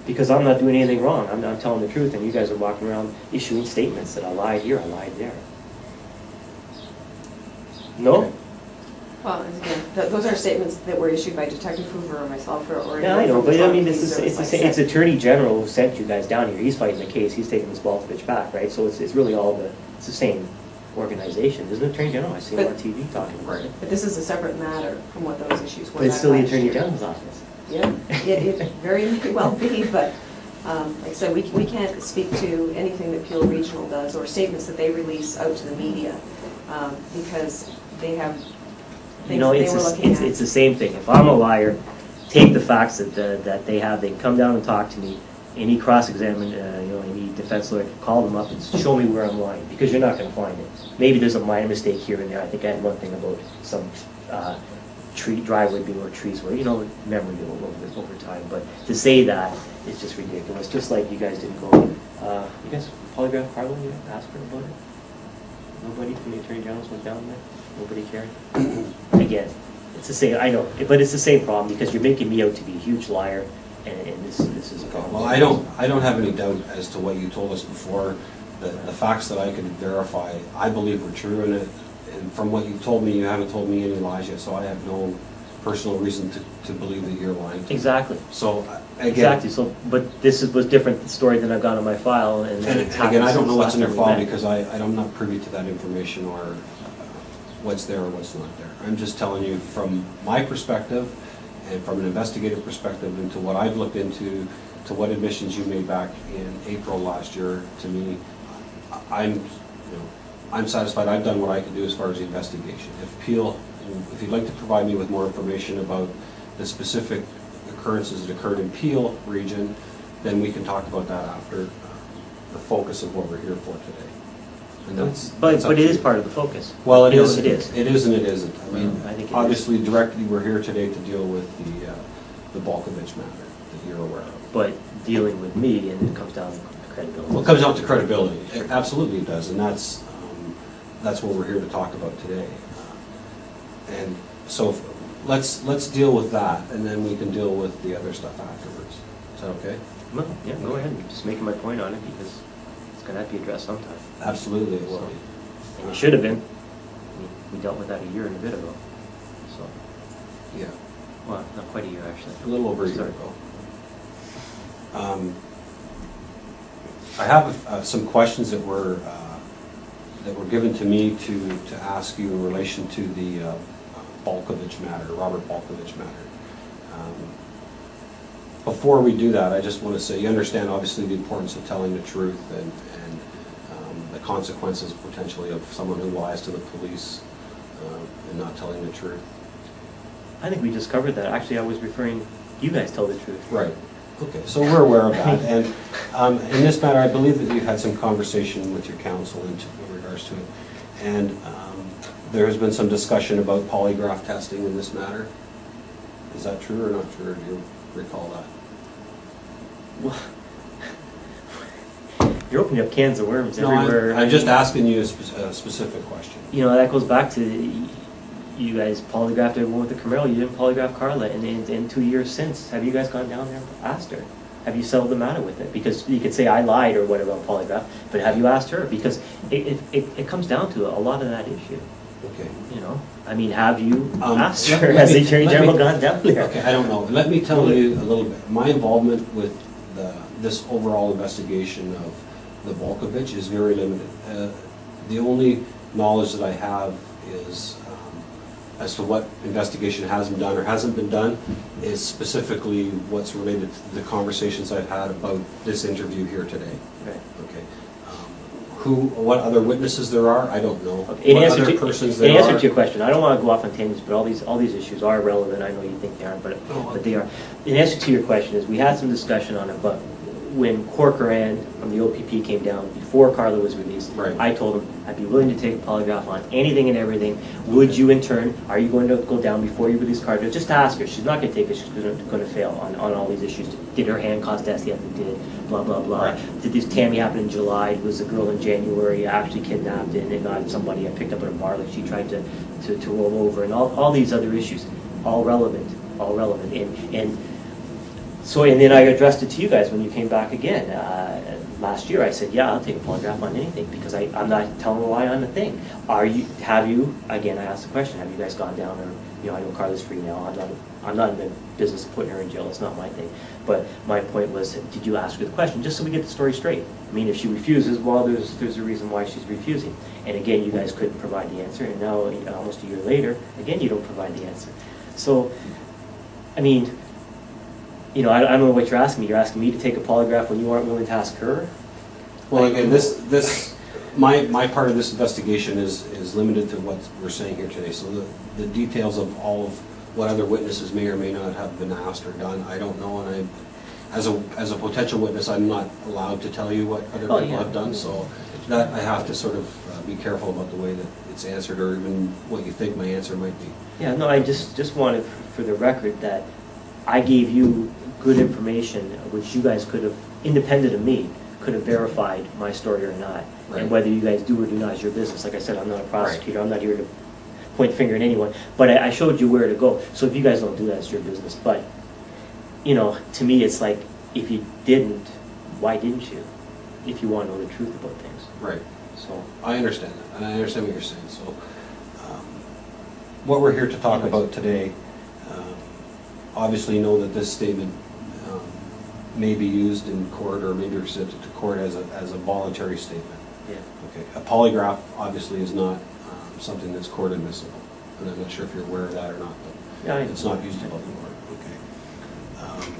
Because I'm not doing anything wrong. I'm telling the truth, and you guys are walking around issuing statements that I lied here, I lied there. No? Okay. Well, again, those are statements that were issued by Detective Hoover or myself or yeah, I know, but I mean, it's Attorney General who sent you guys down here. He's fighting the case. He's taking this Balkovich back, right? So it's really it's the same organization, isn't it, Attorney General? I see him on TV talking about it. But this is a separate matter from what those issues were. But it's still the Attorney General's office. Yeah, it very may well be, but like I said, we can't speak to anything that Peel Regional does or statements that they release out to the media because they have things you know, that they were looking at. It's the same thing. If I'm a liar, take the facts that they have. They can come down and talk to me. Any cross-examine, you know, any defense lawyer can call them up and show me where I'm lying, because you're not going to find it. Maybe there's a minor mistake here and there. I think I had one thing about some driveway below trees where, you know, memory over time. But to say that is just ridiculous. Just like you guys didn't go, you guys polygraph Karla, you asked her about it? Nobody from the Attorney General's went down there? Nobody cared? Again, it's the same, I know, but it's the same problem because you're making me out to be a huge liar, and this is a problem. Well, I don't have any doubt as to what you told us before. The facts that I could verify, I believe were true, and from what you've told me, you haven't told me any lies yet, so I have no personal reason to believe that you're lying. Exactly. So again, exactly. So, but this was different story than I've got on my file, and again, I don't know what's in your file because I'm not privy to that information or what's there or what's not there. I'm just telling you from my perspective and from an investigative perspective into what I've looked into, to what admissions you made back in April last year. To me, I'm satisfied. I've done what I can do as far as the investigation. If you'd like to provide me with more information about the specific occurrences that occurred in Peel region, then we can talk about that after the focus of what we're here for today. And but it is part of the focus. Well, it is. It is. It is and it isn't. I mean, I think obviously, directly we're here today to deal with the Balkovich matter that you're aware of. But dealing with me, and it comes down to credibility. Well, it comes down to credibility. Absolutely, it does, and that's what we're here to talk about today. And so, let's deal with that, and then we can deal with the other stuff afterwards. Is that okay? No, yeah, go ahead. I'm just making my point on it because it's going to have to be addressed sometime. Absolutely, it will. So, and it should have been. We dealt with that a year and a bit ago. So. Yeah. Well, not quite a year actually. A little over a year ago. I have some questions that were given to me to ask you in relation to the Balkovich matter, Robert Balkovich matter. Before we do that, I just want to say you understand obviously the importance of telling the truth and the consequences potentially of someone who lies to the police and not telling the truth. I think we just covered that. Actually, I was referring, you guys tell the truth. Right. Okay, so we're aware of that. And in this matter, I believe that you've had some conversation with your counsel in regards to it. And there has been some discussion about polygraph testing in this matter. Is that true or not true? Or do you recall that? Well, you're opening up cans of worms everywhere. I'm just asking you a specific question. You know, that goes back to you guys polygraphed everyone with the Camaro. You didn't polygraph Karla. And in 2 years since, have you guys gone down there and asked her? Have you settled the matter with it? Because you could say I lied or whatever on polygraph, but have you asked her? Because it comes down to a lot of that issue. Okay. You know, I mean, have you asked her? Has the Attorney General gone down there? Okay, I don't know. Let me tell you a little bit. My involvement with this overall investigation of the Volkovich is very limited. The only knowledge that I have is as to what investigation has been done or hasn't been done is specifically what's related to the conversations I've had about this interview here today. Right. Okay. What other witnesses there are, I don't know. Okay. What other persons there are. In answer to your question, I don't want to go off on tangents, but all these issues are relevant. I know you think they aren't, but they are. In answer to your question is, we had some discussion on it, but when Corcoran from the OPP came down, before Karla was released, right. I told him I'd be willing to take a polygraph on anything and everything. Would you, in turn, are you going to go down before you release Karla? Just to ask her. She's not going to take it. She's going to fail on all these issues. Did her hand cause death? Yes, it did. Blah, blah, blah. Right. Did this Tammy happen in July? Was a girl in January actually kidnapped and not somebody I picked up at a bar like she tried to roll over? And all these other issues, all relevant. So, and then I addressed it to you guys when you came back again. Last year I said, yeah, I'll take a polygraph on anything because I'm not telling a lie on a thing. Again, I asked the question, have you guys gone down or, I know Karla's free now. I'm not in the business of putting her in jail. It's not my thing. But my point was, did you ask her the question? Just so we get the story straight. I mean, if she refuses, well, there's a reason why she's refusing. And again, you guys couldn't provide the answer. And now, almost a year later, again, you don't provide the answer. So, I mean, I don't know what you're asking me. You're asking me to take a polygraph when you aren't willing to ask her? Well, again, my part of this investigation is limited to what we're saying here today. So the details of all of what other witnesses may or may not have been asked or done, I don't know. And as a potential witness, I'm not allowed to tell you what other people have done. So that I have to sort of be careful about the way that it's answered, or even what you think my answer might be. Yeah, no, I just wanted for the record that I gave you good information, which you guys could have, independent of me, could have verified my story or not. Right. And whether you guys do or do not is your business. Like I said, I'm not a prosecutor. Right. I'm not here to point the finger at anyone. But I showed you where to go. So if you guys don't do that, it's your business. But, to me, it's like, if you didn't, why didn't you? If you want to know the truth about things. Right. So I understand that. And I understand what you're saying. So what we're here to talk about today, obviously know that this statement may be used in court or maybe presented to court as a voluntary statement. Yeah. Okay. A polygraph obviously is not something that's court admissible, and I'm not sure if you're aware of that or not, but it's not used in court. Okay.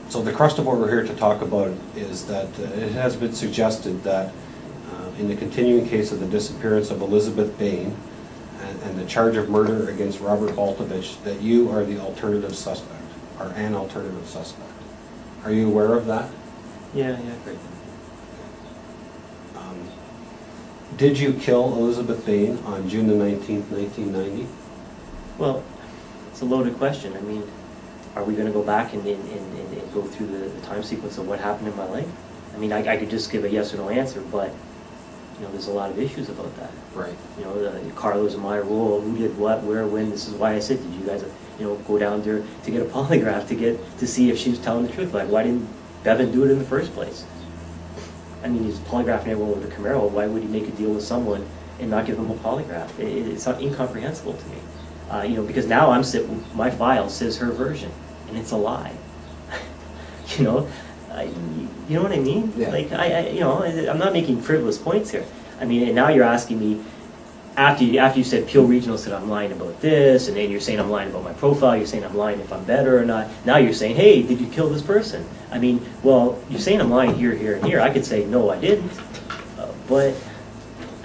So the crust of what we're here to talk about is that it has been suggested that in the continuing case of the disappearance of Elizabeth Bain and the charge of murder against Robert Volkovich, that you are the alternative suspect, or an alternative suspect. Are you aware of that? Yeah, great. Did you kill Elizabeth Bain on June the 19th, 1990? Well, it's a loaded question. I mean, are we going to go back and go through the time sequence of what happened in my life? I mean, I could just give a yes or no answer, but there's a lot of issues about that. Right. Karla's in my role, who did what, where, when. This is why I said, did you guys, go down there to get a polygraph to see if she was telling the truth? Like, why didn't Bevan do it in the first place? I mean, he's polygraphing everyone with a Camaro. Why would he make a deal with someone and not give them a polygraph? It's not incomprehensible to me. Because now my file says her version, and it's a lie. You know what I mean? Yeah. Like I'm not making frivolous points here. I mean, and now you're asking me after you said Peel Regional said I'm lying about this, and then you're saying I'm lying about my profile. You're saying I'm lying if I'm better or not. Now you're saying, hey, did you kill this person? I mean, well, you're saying I'm lying here, here, and here. I could say no, I didn't, but.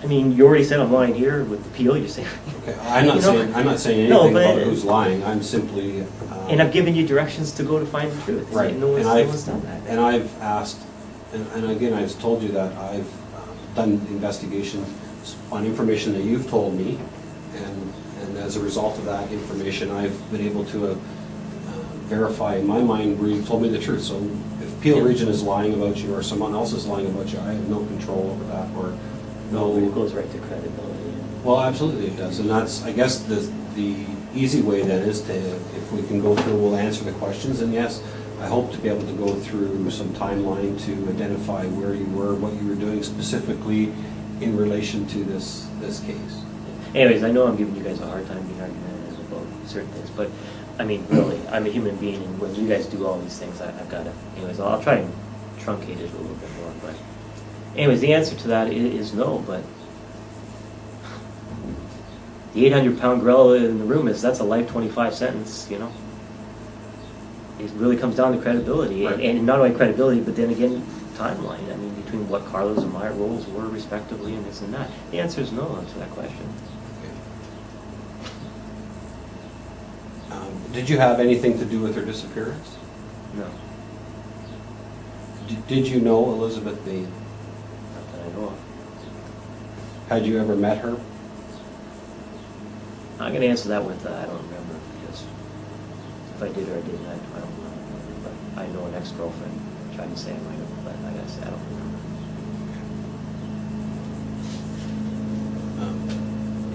I mean, you already said I'm lying here with the Peel. You're saying. Okay, I'm not saying anything about who's lying. I'm simply. And I've given you directions to go to find the truth. Right. And no one's done that. And I've asked, and again, I've told you that I've done investigation on information that you've told me, and as a result of that information, I've been able to verify in my mind where you've told me the truth. So if Peel Region is lying about you or someone else is lying about you, I have no control over that. Or no, it goes right to credibility. Well, absolutely it does, and that's, I guess, the easy way then is to, if we can go through, we'll answer the questions, and yes, I hope to be able to go through some timeline to identify where you were, what you were doing specifically in relation to this case. Anyways, I know I'm giving you guys a hard time being argumentative about certain things, but I mean, really, I'm a human being, and when you guys do all these things, I've got to, anyways, I'll try and truncate it a little bit more, but anyways, the answer to that is no, but the 800-pound gorilla in the room that's a life 25 sentence, you know. It really comes down to credibility, Right. and not only credibility, but then again, timeline. I mean, between what Karla's and my roles were respectively, and this and that. The answer is no to that question. Did you have anything to do with her disappearance? No, Did you know Elizabeth Bain? not that I know of. Had you ever met her? I'm going to answer that with I don't remember, because if I did or I didn't, I don't remember. But I know an ex-girlfriend tried to say I might have, but I got to say I don't remember.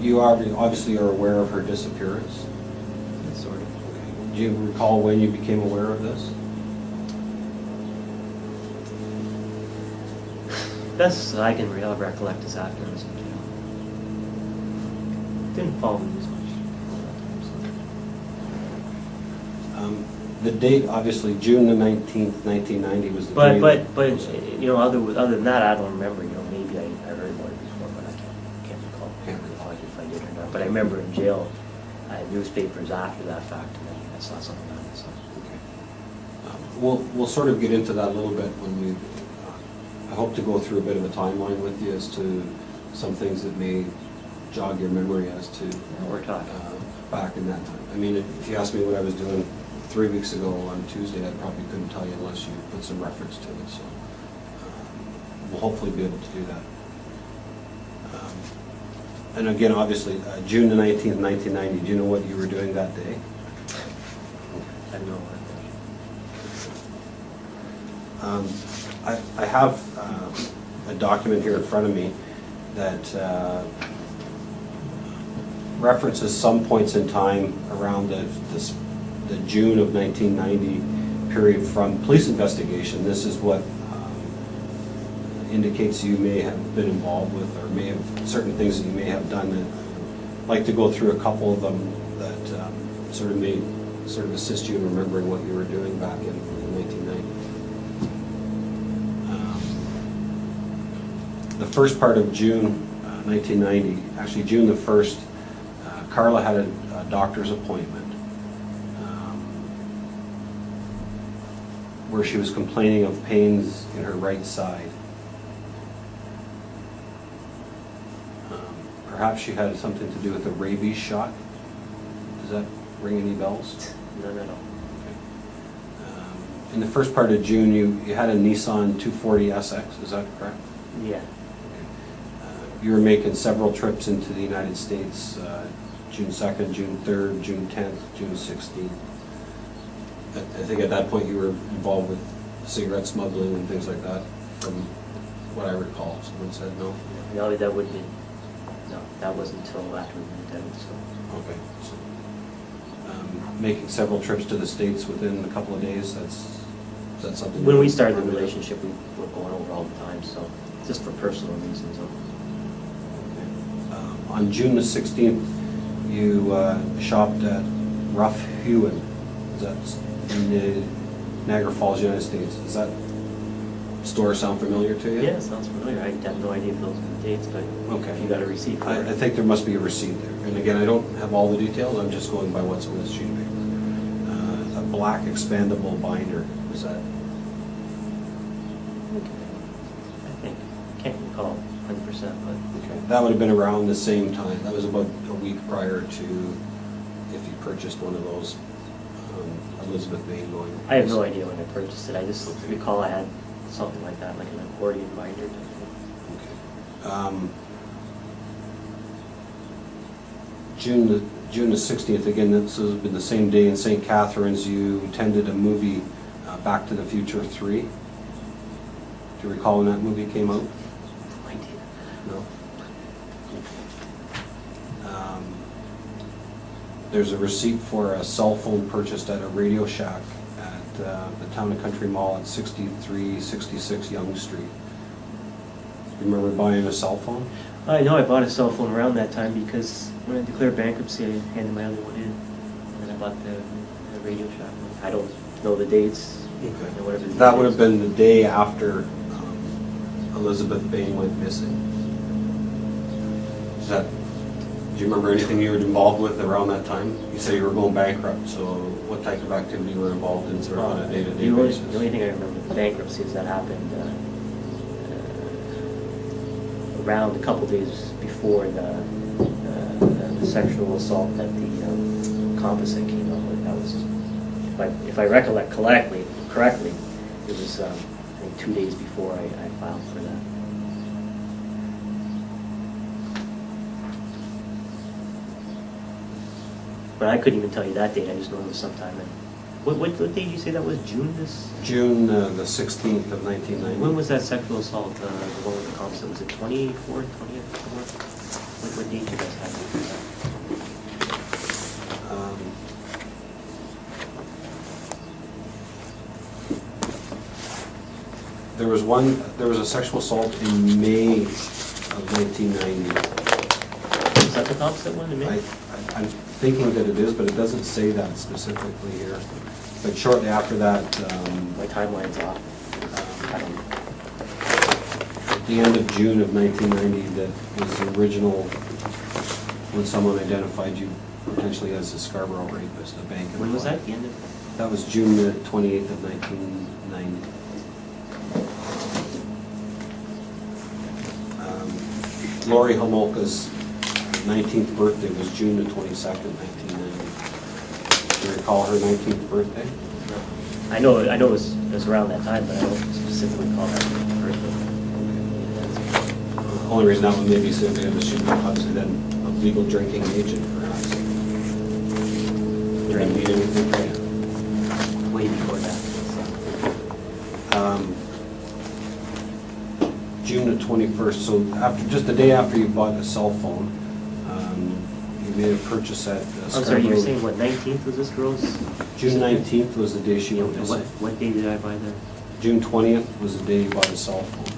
You obviously are aware of her disappearance. Sort of. Do you recall when you became aware of this? Best I can recollect is after I was in jail. Didn't follow me as much. The date, obviously, June the 19th, 1990 was the But day you know, other than that, I don't remember. You know, maybe I heard about it before, but I can't recall if I did or not. But I remember in jail, I had newspapers after that fact, and then I saw something on it. So. We'll sort of get into that a little bit when we. I hope to go through a bit of a timeline with you as to some things that may jog your memory as to we're talking back in that time. I mean, if you asked me what I was doing 3 weeks ago on Tuesday, I probably couldn't tell you unless you put some reference to it. So we'll hopefully be able to do that. And again, obviously, June the 19th, 1990. Do you know what you were doing that day? I don't know. I have a document here in front of me that references some points in time around the June of 1990 period from police investigation. This is what indicates you may have been involved with, or may have certain things that you may have done. And I'd like to go through a couple of them that sort of assist you in remembering what you were doing back in 1990. The first part of June 1990, actually June the 1st, Karla had a doctor's appointment where she was complaining of pains in her right side. Perhaps she had something to do with the rabies shot. Does that ring any bells? No. Okay. In the first part of June, you had a Nissan 240 SX, is that correct? Yeah. You were making several trips into the United States, June 2nd, June 3rd, June 10th, June 16th. I think at that point you were involved with cigarette smuggling and things like that, from what I recall. Someone said no? No, that wouldn't be. No, that wasn't until after we moved out. So. Okay. So, making several trips to the States within a couple of days, is that something? When we started the relationship, we were going over all the time, so just for personal reasons. On June the 16th, you shopped at Rough Hewen. That's in the Niagara Falls, United States. Does that store sound familiar to you? Yeah, it sounds familiar. I have no idea if those are the dates, but okay. If you got a receipt for it. I think there must be a receipt there. And again, I don't have all the details. I'm just going by what's on this sheet of paper. A black expandable binder. Is that? I think. Can't recall 100%, but. Okay. That would have been around the same time. That was about a week prior to if you purchased one of those Elizabeth Bain going. I have no idea when I purchased it. I just recall I had something like that, like an accordion binder. Okay. June the 16th, again, this has been the same day in St. Catharines. You attended a movie, Back to the Future 3. Do you recall when that movie came out? No idea. No. There's a receipt for a cell phone purchased at a Radio Shack at the Town and Country Mall at 6366 Yonge Street. You remember buying a cell phone? I know I bought a cell phone around that time because when I declared bankruptcy, I handed my other one in. And I bought the Radio Shack one. I don't know the dates. Okay. Whatever the That date would is. have been the day after Elizabeth Bain went missing. Is that, do you remember anything you were involved with around that time? You said you were going bankrupt, so what type of activity you were involved in sort of on a day-to-day basis? The only thing I remember with the bankruptcy is that happened around a couple days before the sexual assault that the Complicity came up with. That was, if I recollect correctly, it was I think 2 days before I filed for that. But I couldn't even tell you that date. I just know it was sometime in. What date did you say that was? June June the 16th of 1990. When was that sexual assault? The one with the Complicity? Was it 24th, 20th? What date did you guys have? There was a sexual assault in May of 1990. Is that the Complicity one in May? I'm thinking that it is, but it doesn't say that specifically here. But shortly after that, my timeline's off. I don't know. At the end of June of 1990, that was the original, when someone identified you potentially as a Scarborough Rapist, a bank. When was that? The end of? That was June the 28th of 1990. Lori Homolka's 19th birthday was June the 22nd, 1990. Do you recall her 19th birthday? I know it was around that time, but I don't specifically recall that birthday. The only reason that would maybe say that she was obviously then a legal drinking agent, perhaps. Didn't need anything. Way before that. June the 21st, so just the day after you bought a cell phone, you made a purchase at Scarborough. I'm sorry, you were saying what, 19th was this girl's? June 19th was the day she went missing. What day did I buy that? June 20th was the day you bought a cell phone.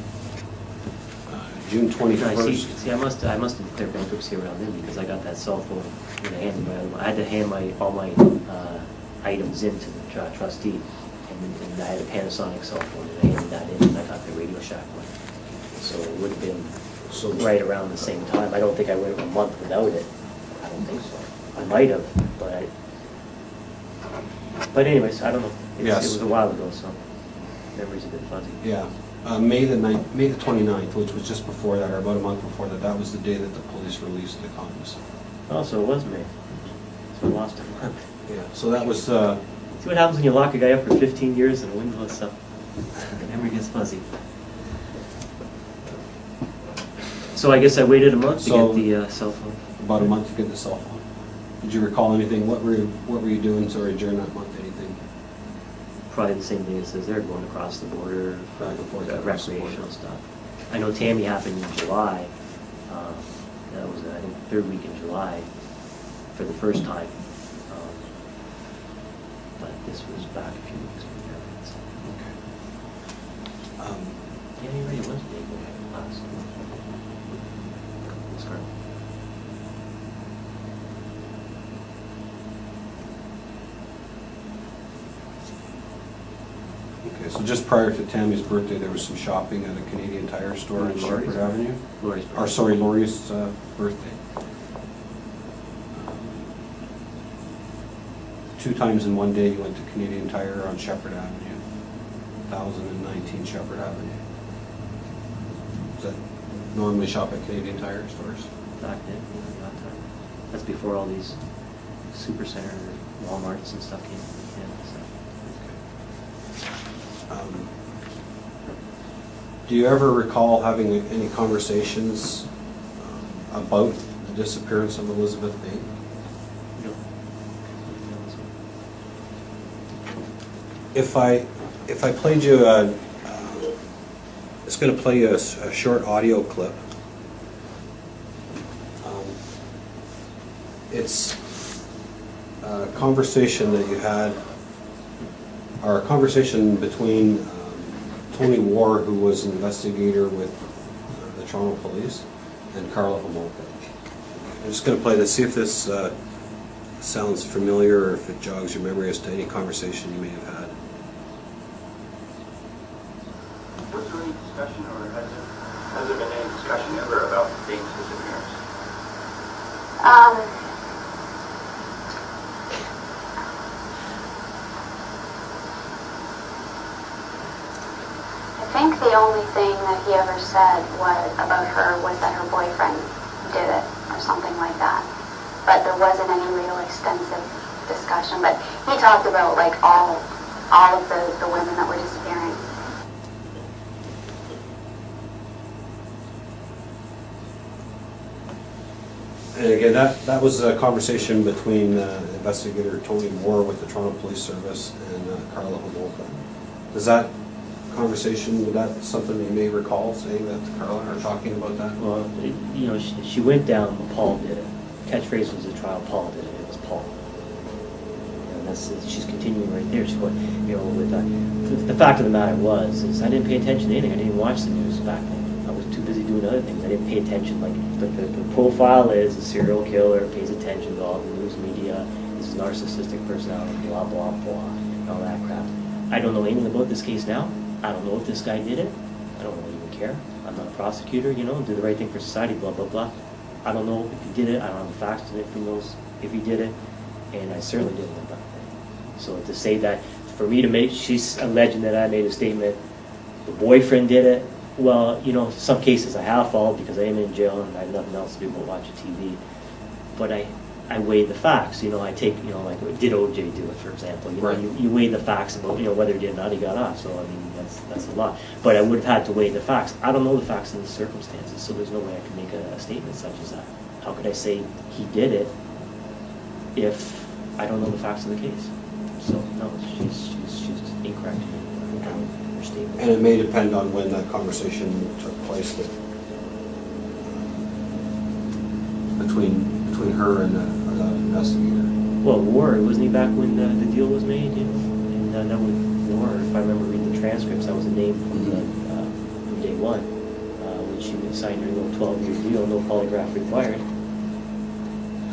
June 21st. See, I must have declared bankruptcy around then because I got that cell phone in I had to hand all my items in to the trustee, and I had a Panasonic cell phone, and I handed that in, and I got the Radio Shack one. So it would have been right around the same time. I don't think I went a month without it. I don't think so. I might have, but anyways, I don't know. It was a while ago, so memory's a bit fuzzy. Yeah. May the 29th, which was just before that, or about a month before that, that was the day that the police released the Complicity. Oh, so it was May. So I lost a month. Yeah, so that was... See what happens when you lock a guy up for 15 years in a windowless cell. The memory gets fuzzy. So I guess I waited a month to get the cell phone. About a month to get the cell phone. Did you recall anything? What were you doing during that month? Anything? Probably the same thing it says there, going across the border for recreational stuff. I know Tammy happened in July. That was, I think, third week in July for the first time. But this was back a few weeks before that. Okay. Yeah, you're right, it was big last month. That's correct. Okay, so just prior to Tammy's birthday, there was some shopping at a Canadian Tire store on Shepherd Avenue. Lori's birthday. Or sorry, Lori's birthday. 2 times in one day you went to Canadian Tire on Shepherd Avenue, 1019 Shepherd Avenue. Does that normally shop at Canadian Tire stores? Back then, that time. That's before all these Supercenter, Walmarts and stuff came in. Do you ever recall having any conversations about the disappearance of Elizabeth Bain? No. If I played you it's going to play you a short audio clip. It's a conversation that you had, or a conversation between Tony Ward, who was an investigator with the Toronto Police, and Karla Homolka. I'm just going to play this, see if this sounds familiar or if it jogs your memory as to any conversation you may have had. Was there any discussion, or has there been any discussion ever about Dane's disappearance? I think the only thing that he ever said about her was that her boyfriend did it, or something like that. But there wasn't any real extensive discussion. But he talked about like all of the women that were disappearing. And again, that was a conversation between investigator Tony Moore with the Toronto Police Service and Karla Homolka. Does that conversation, was that something you may recall, saying that to Karla or talking about that? Well, you know, she went down, but Paul did it. Catchphrase was the trial, Paul did it. It was Paul. And she's continuing right there. She's going, you know, with the fact of the matter is I didn't pay attention to anything. I didn't watch the news back then. I was too busy doing other things. I didn't pay attention. Like the profile is a serial killer, pays attention to all the news media. This is narcissistic personality, blah blah blah, and all that crap. I don't know anything about this case now. I don't know if this guy did it. I don't really even care. I'm not a prosecutor, you know, do the right thing for society, blah, blah, blah. I don't know if he did it. I don't have the facts to it from those if he did it. And I certainly didn't have that thing. So to say that, for me to make, she's alleging that I made a statement, the boyfriend did it. Well, you know, some cases I have followed because I am in jail and I have nothing else to do but watch TV. But I weigh the facts, you know, I take, you know, like, did OJ do it, for example? You know, right. you weigh the facts about, you know, whether he did or not, he got off. So, I mean, that's a lot. But I would have had to weigh the facts. I don't know the facts in the circumstances, so there's no way I can make a statement such as that. How could I say he did it if I don't know the facts of the case? So, no, she's incorrect in her statement. And it may depend on when that conversation took place between her and the investigator. Well, Ward, wasn't he back when the deal was made? You know? And that was Ward, if I remember reading the transcripts, that was a name from day one, when she signed her little 12-year deal, no polygraph required.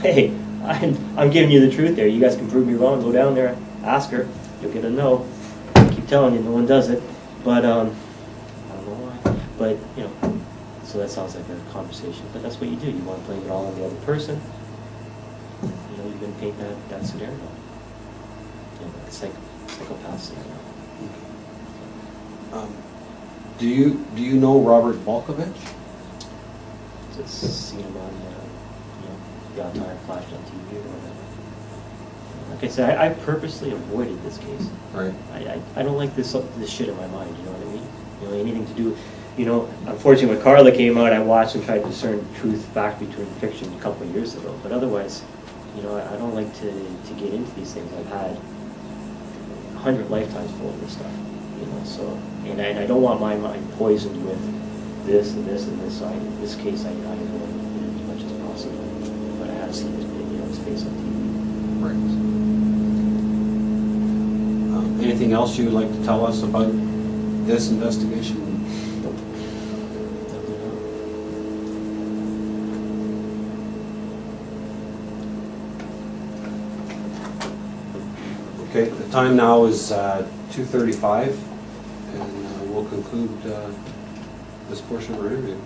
Hey, I'm giving you the truth there. You guys can prove me wrong. Go down there, ask her. You'll get a no. I keep telling you, no one does it. But I don't know why. But you know, so that sounds like a conversation. But that's what you do. You want to blame it all on the other person. You know, you're going to paint that scenario. You know, it's like psychopath scenario. Do you know Robert Volkovich? Just seen him on the odd time flashed on TV or whatever. Like I said, I purposely avoided this case. Right. I don't like this shit in my mind. You know what I mean? You know, anything to do. You know, unfortunately, when Karla came out, I watched and tried to discern truth back between fiction a couple of years ago. But otherwise, you know, I don't like to get into these things. I've had 100 lifetimes full of this stuff. You know, so and I don't want my mind poisoned with this and this and this. So in this case, I avoid it as much as possible. But I have seen his face on TV. Right. Anything else you would like to tell us about this investigation? Nope. Okay, the time now is 2:35, and we'll conclude this portion of our interview.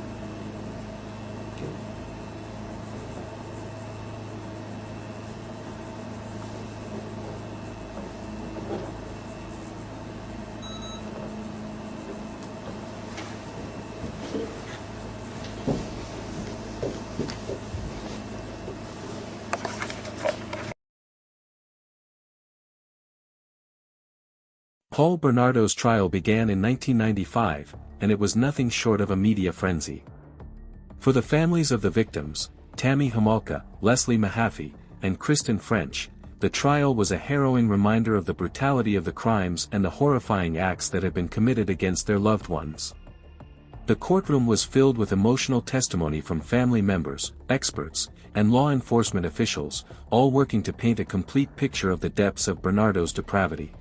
Paul Bernardo's trial began in 1995, and it was nothing short of a media frenzy. For the families of the victims, Tammy Homolka, Leslie Mahaffy, and Kristen French, the trial was a harrowing reminder of the brutality of the crimes and the horrifying acts that had been committed against their loved ones. The courtroom was filled with emotional testimony from family members, experts, and law enforcement officials, all working to paint a complete picture of the depths of Bernardo's depravity.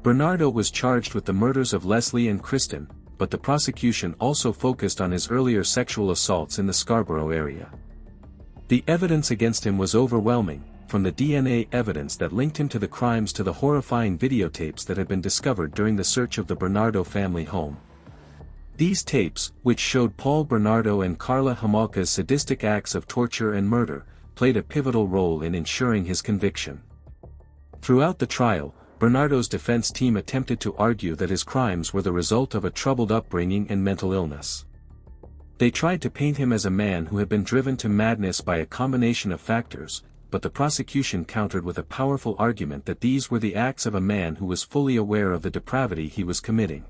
Bernardo was charged with the murders of Leslie and Kristen, but the prosecution also focused on his earlier sexual assaults in the Scarborough area. The evidence against him was overwhelming, from the DNA evidence that linked him to the crimes to the horrifying videotapes that had been discovered during the search of the Bernardo family home. These tapes, which showed Paul Bernardo and Karla Homolka's sadistic acts of torture and murder, played a pivotal role in ensuring his conviction. Throughout the trial, Bernardo's defense team attempted to argue that his crimes were the result of a troubled upbringing and mental illness. They tried to paint him as a man who had been driven to madness by a combination of factors, but the prosecution countered with a powerful argument that these were the acts of a man who was fully aware of the depravity he was committing.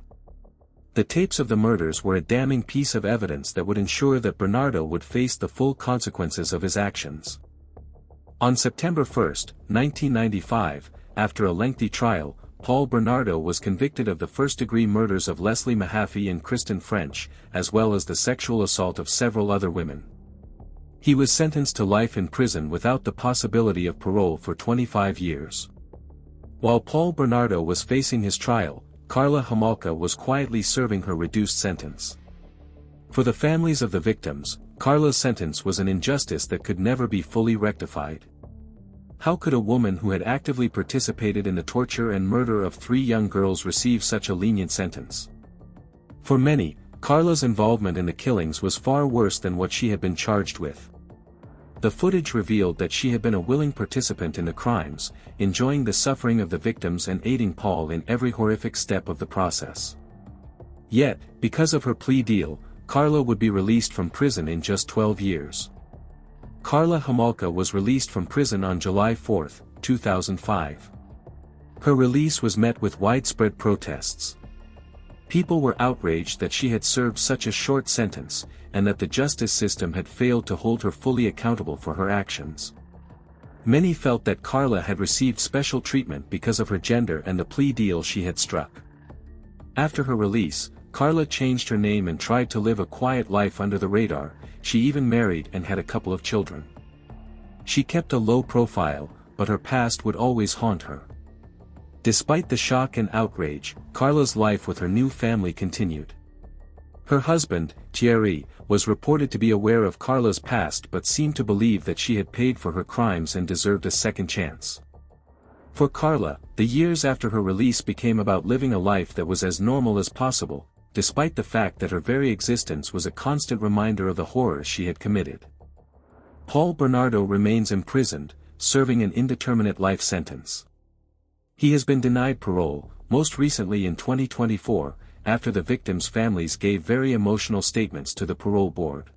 The tapes of the murders were a damning piece of evidence that would ensure that Bernardo would face the full consequences of his actions. On September 1, 1995, after a lengthy trial, Paul Bernardo was convicted of the first-degree murders of Leslie Mahaffy and Kristen French, as well as the sexual assault of several other women. He was sentenced to life in prison without the possibility of parole for 25 years. While Paul Bernardo was facing his trial, Karla Homolka was quietly serving her reduced sentence. For the families of the victims, Karla's sentence was an injustice that could never be fully rectified. How could a woman who had actively participated in the torture and murder of 3 young girls receive such a lenient sentence? For many, Karla's involvement in the killings was far worse than what she had been charged with. The footage revealed that she had been a willing participant in the crimes, enjoying the suffering of the victims and aiding Paul in every horrific step of the process. Yet, because of her plea deal, Karla would be released from prison in just 12 years. Karla Homolka was released from prison on July 4, 2005. Her release was met with widespread protests. People were outraged that she had served such a short sentence, and that the justice system had failed to hold her fully accountable for her actions. Many felt that Karla had received special treatment because of her gender and the plea deal she had struck. After her release, Karla changed her name and tried to live a quiet life under the radar. She even married and had a couple of children. She kept a low profile, but her past would always haunt her. Despite the shock and outrage, Karla's life with her new family continued. Her husband, Thierry, was reported to be aware of Karla's past but seemed to believe that she had paid for her crimes and deserved a second chance. For Karla, the years after her release became about living a life that was as normal as possible, despite the fact that her very existence was a constant reminder of the horrors she had committed. Paul Bernardo remains imprisoned, serving an indeterminate life sentence. He has been denied parole, most recently in 2024, after the victims' families gave very emotional statements to the parole board.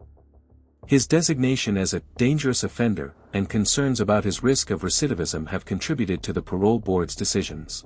His designation as a dangerous offender and concerns about his risk of recidivism have contributed to the parole board's decisions.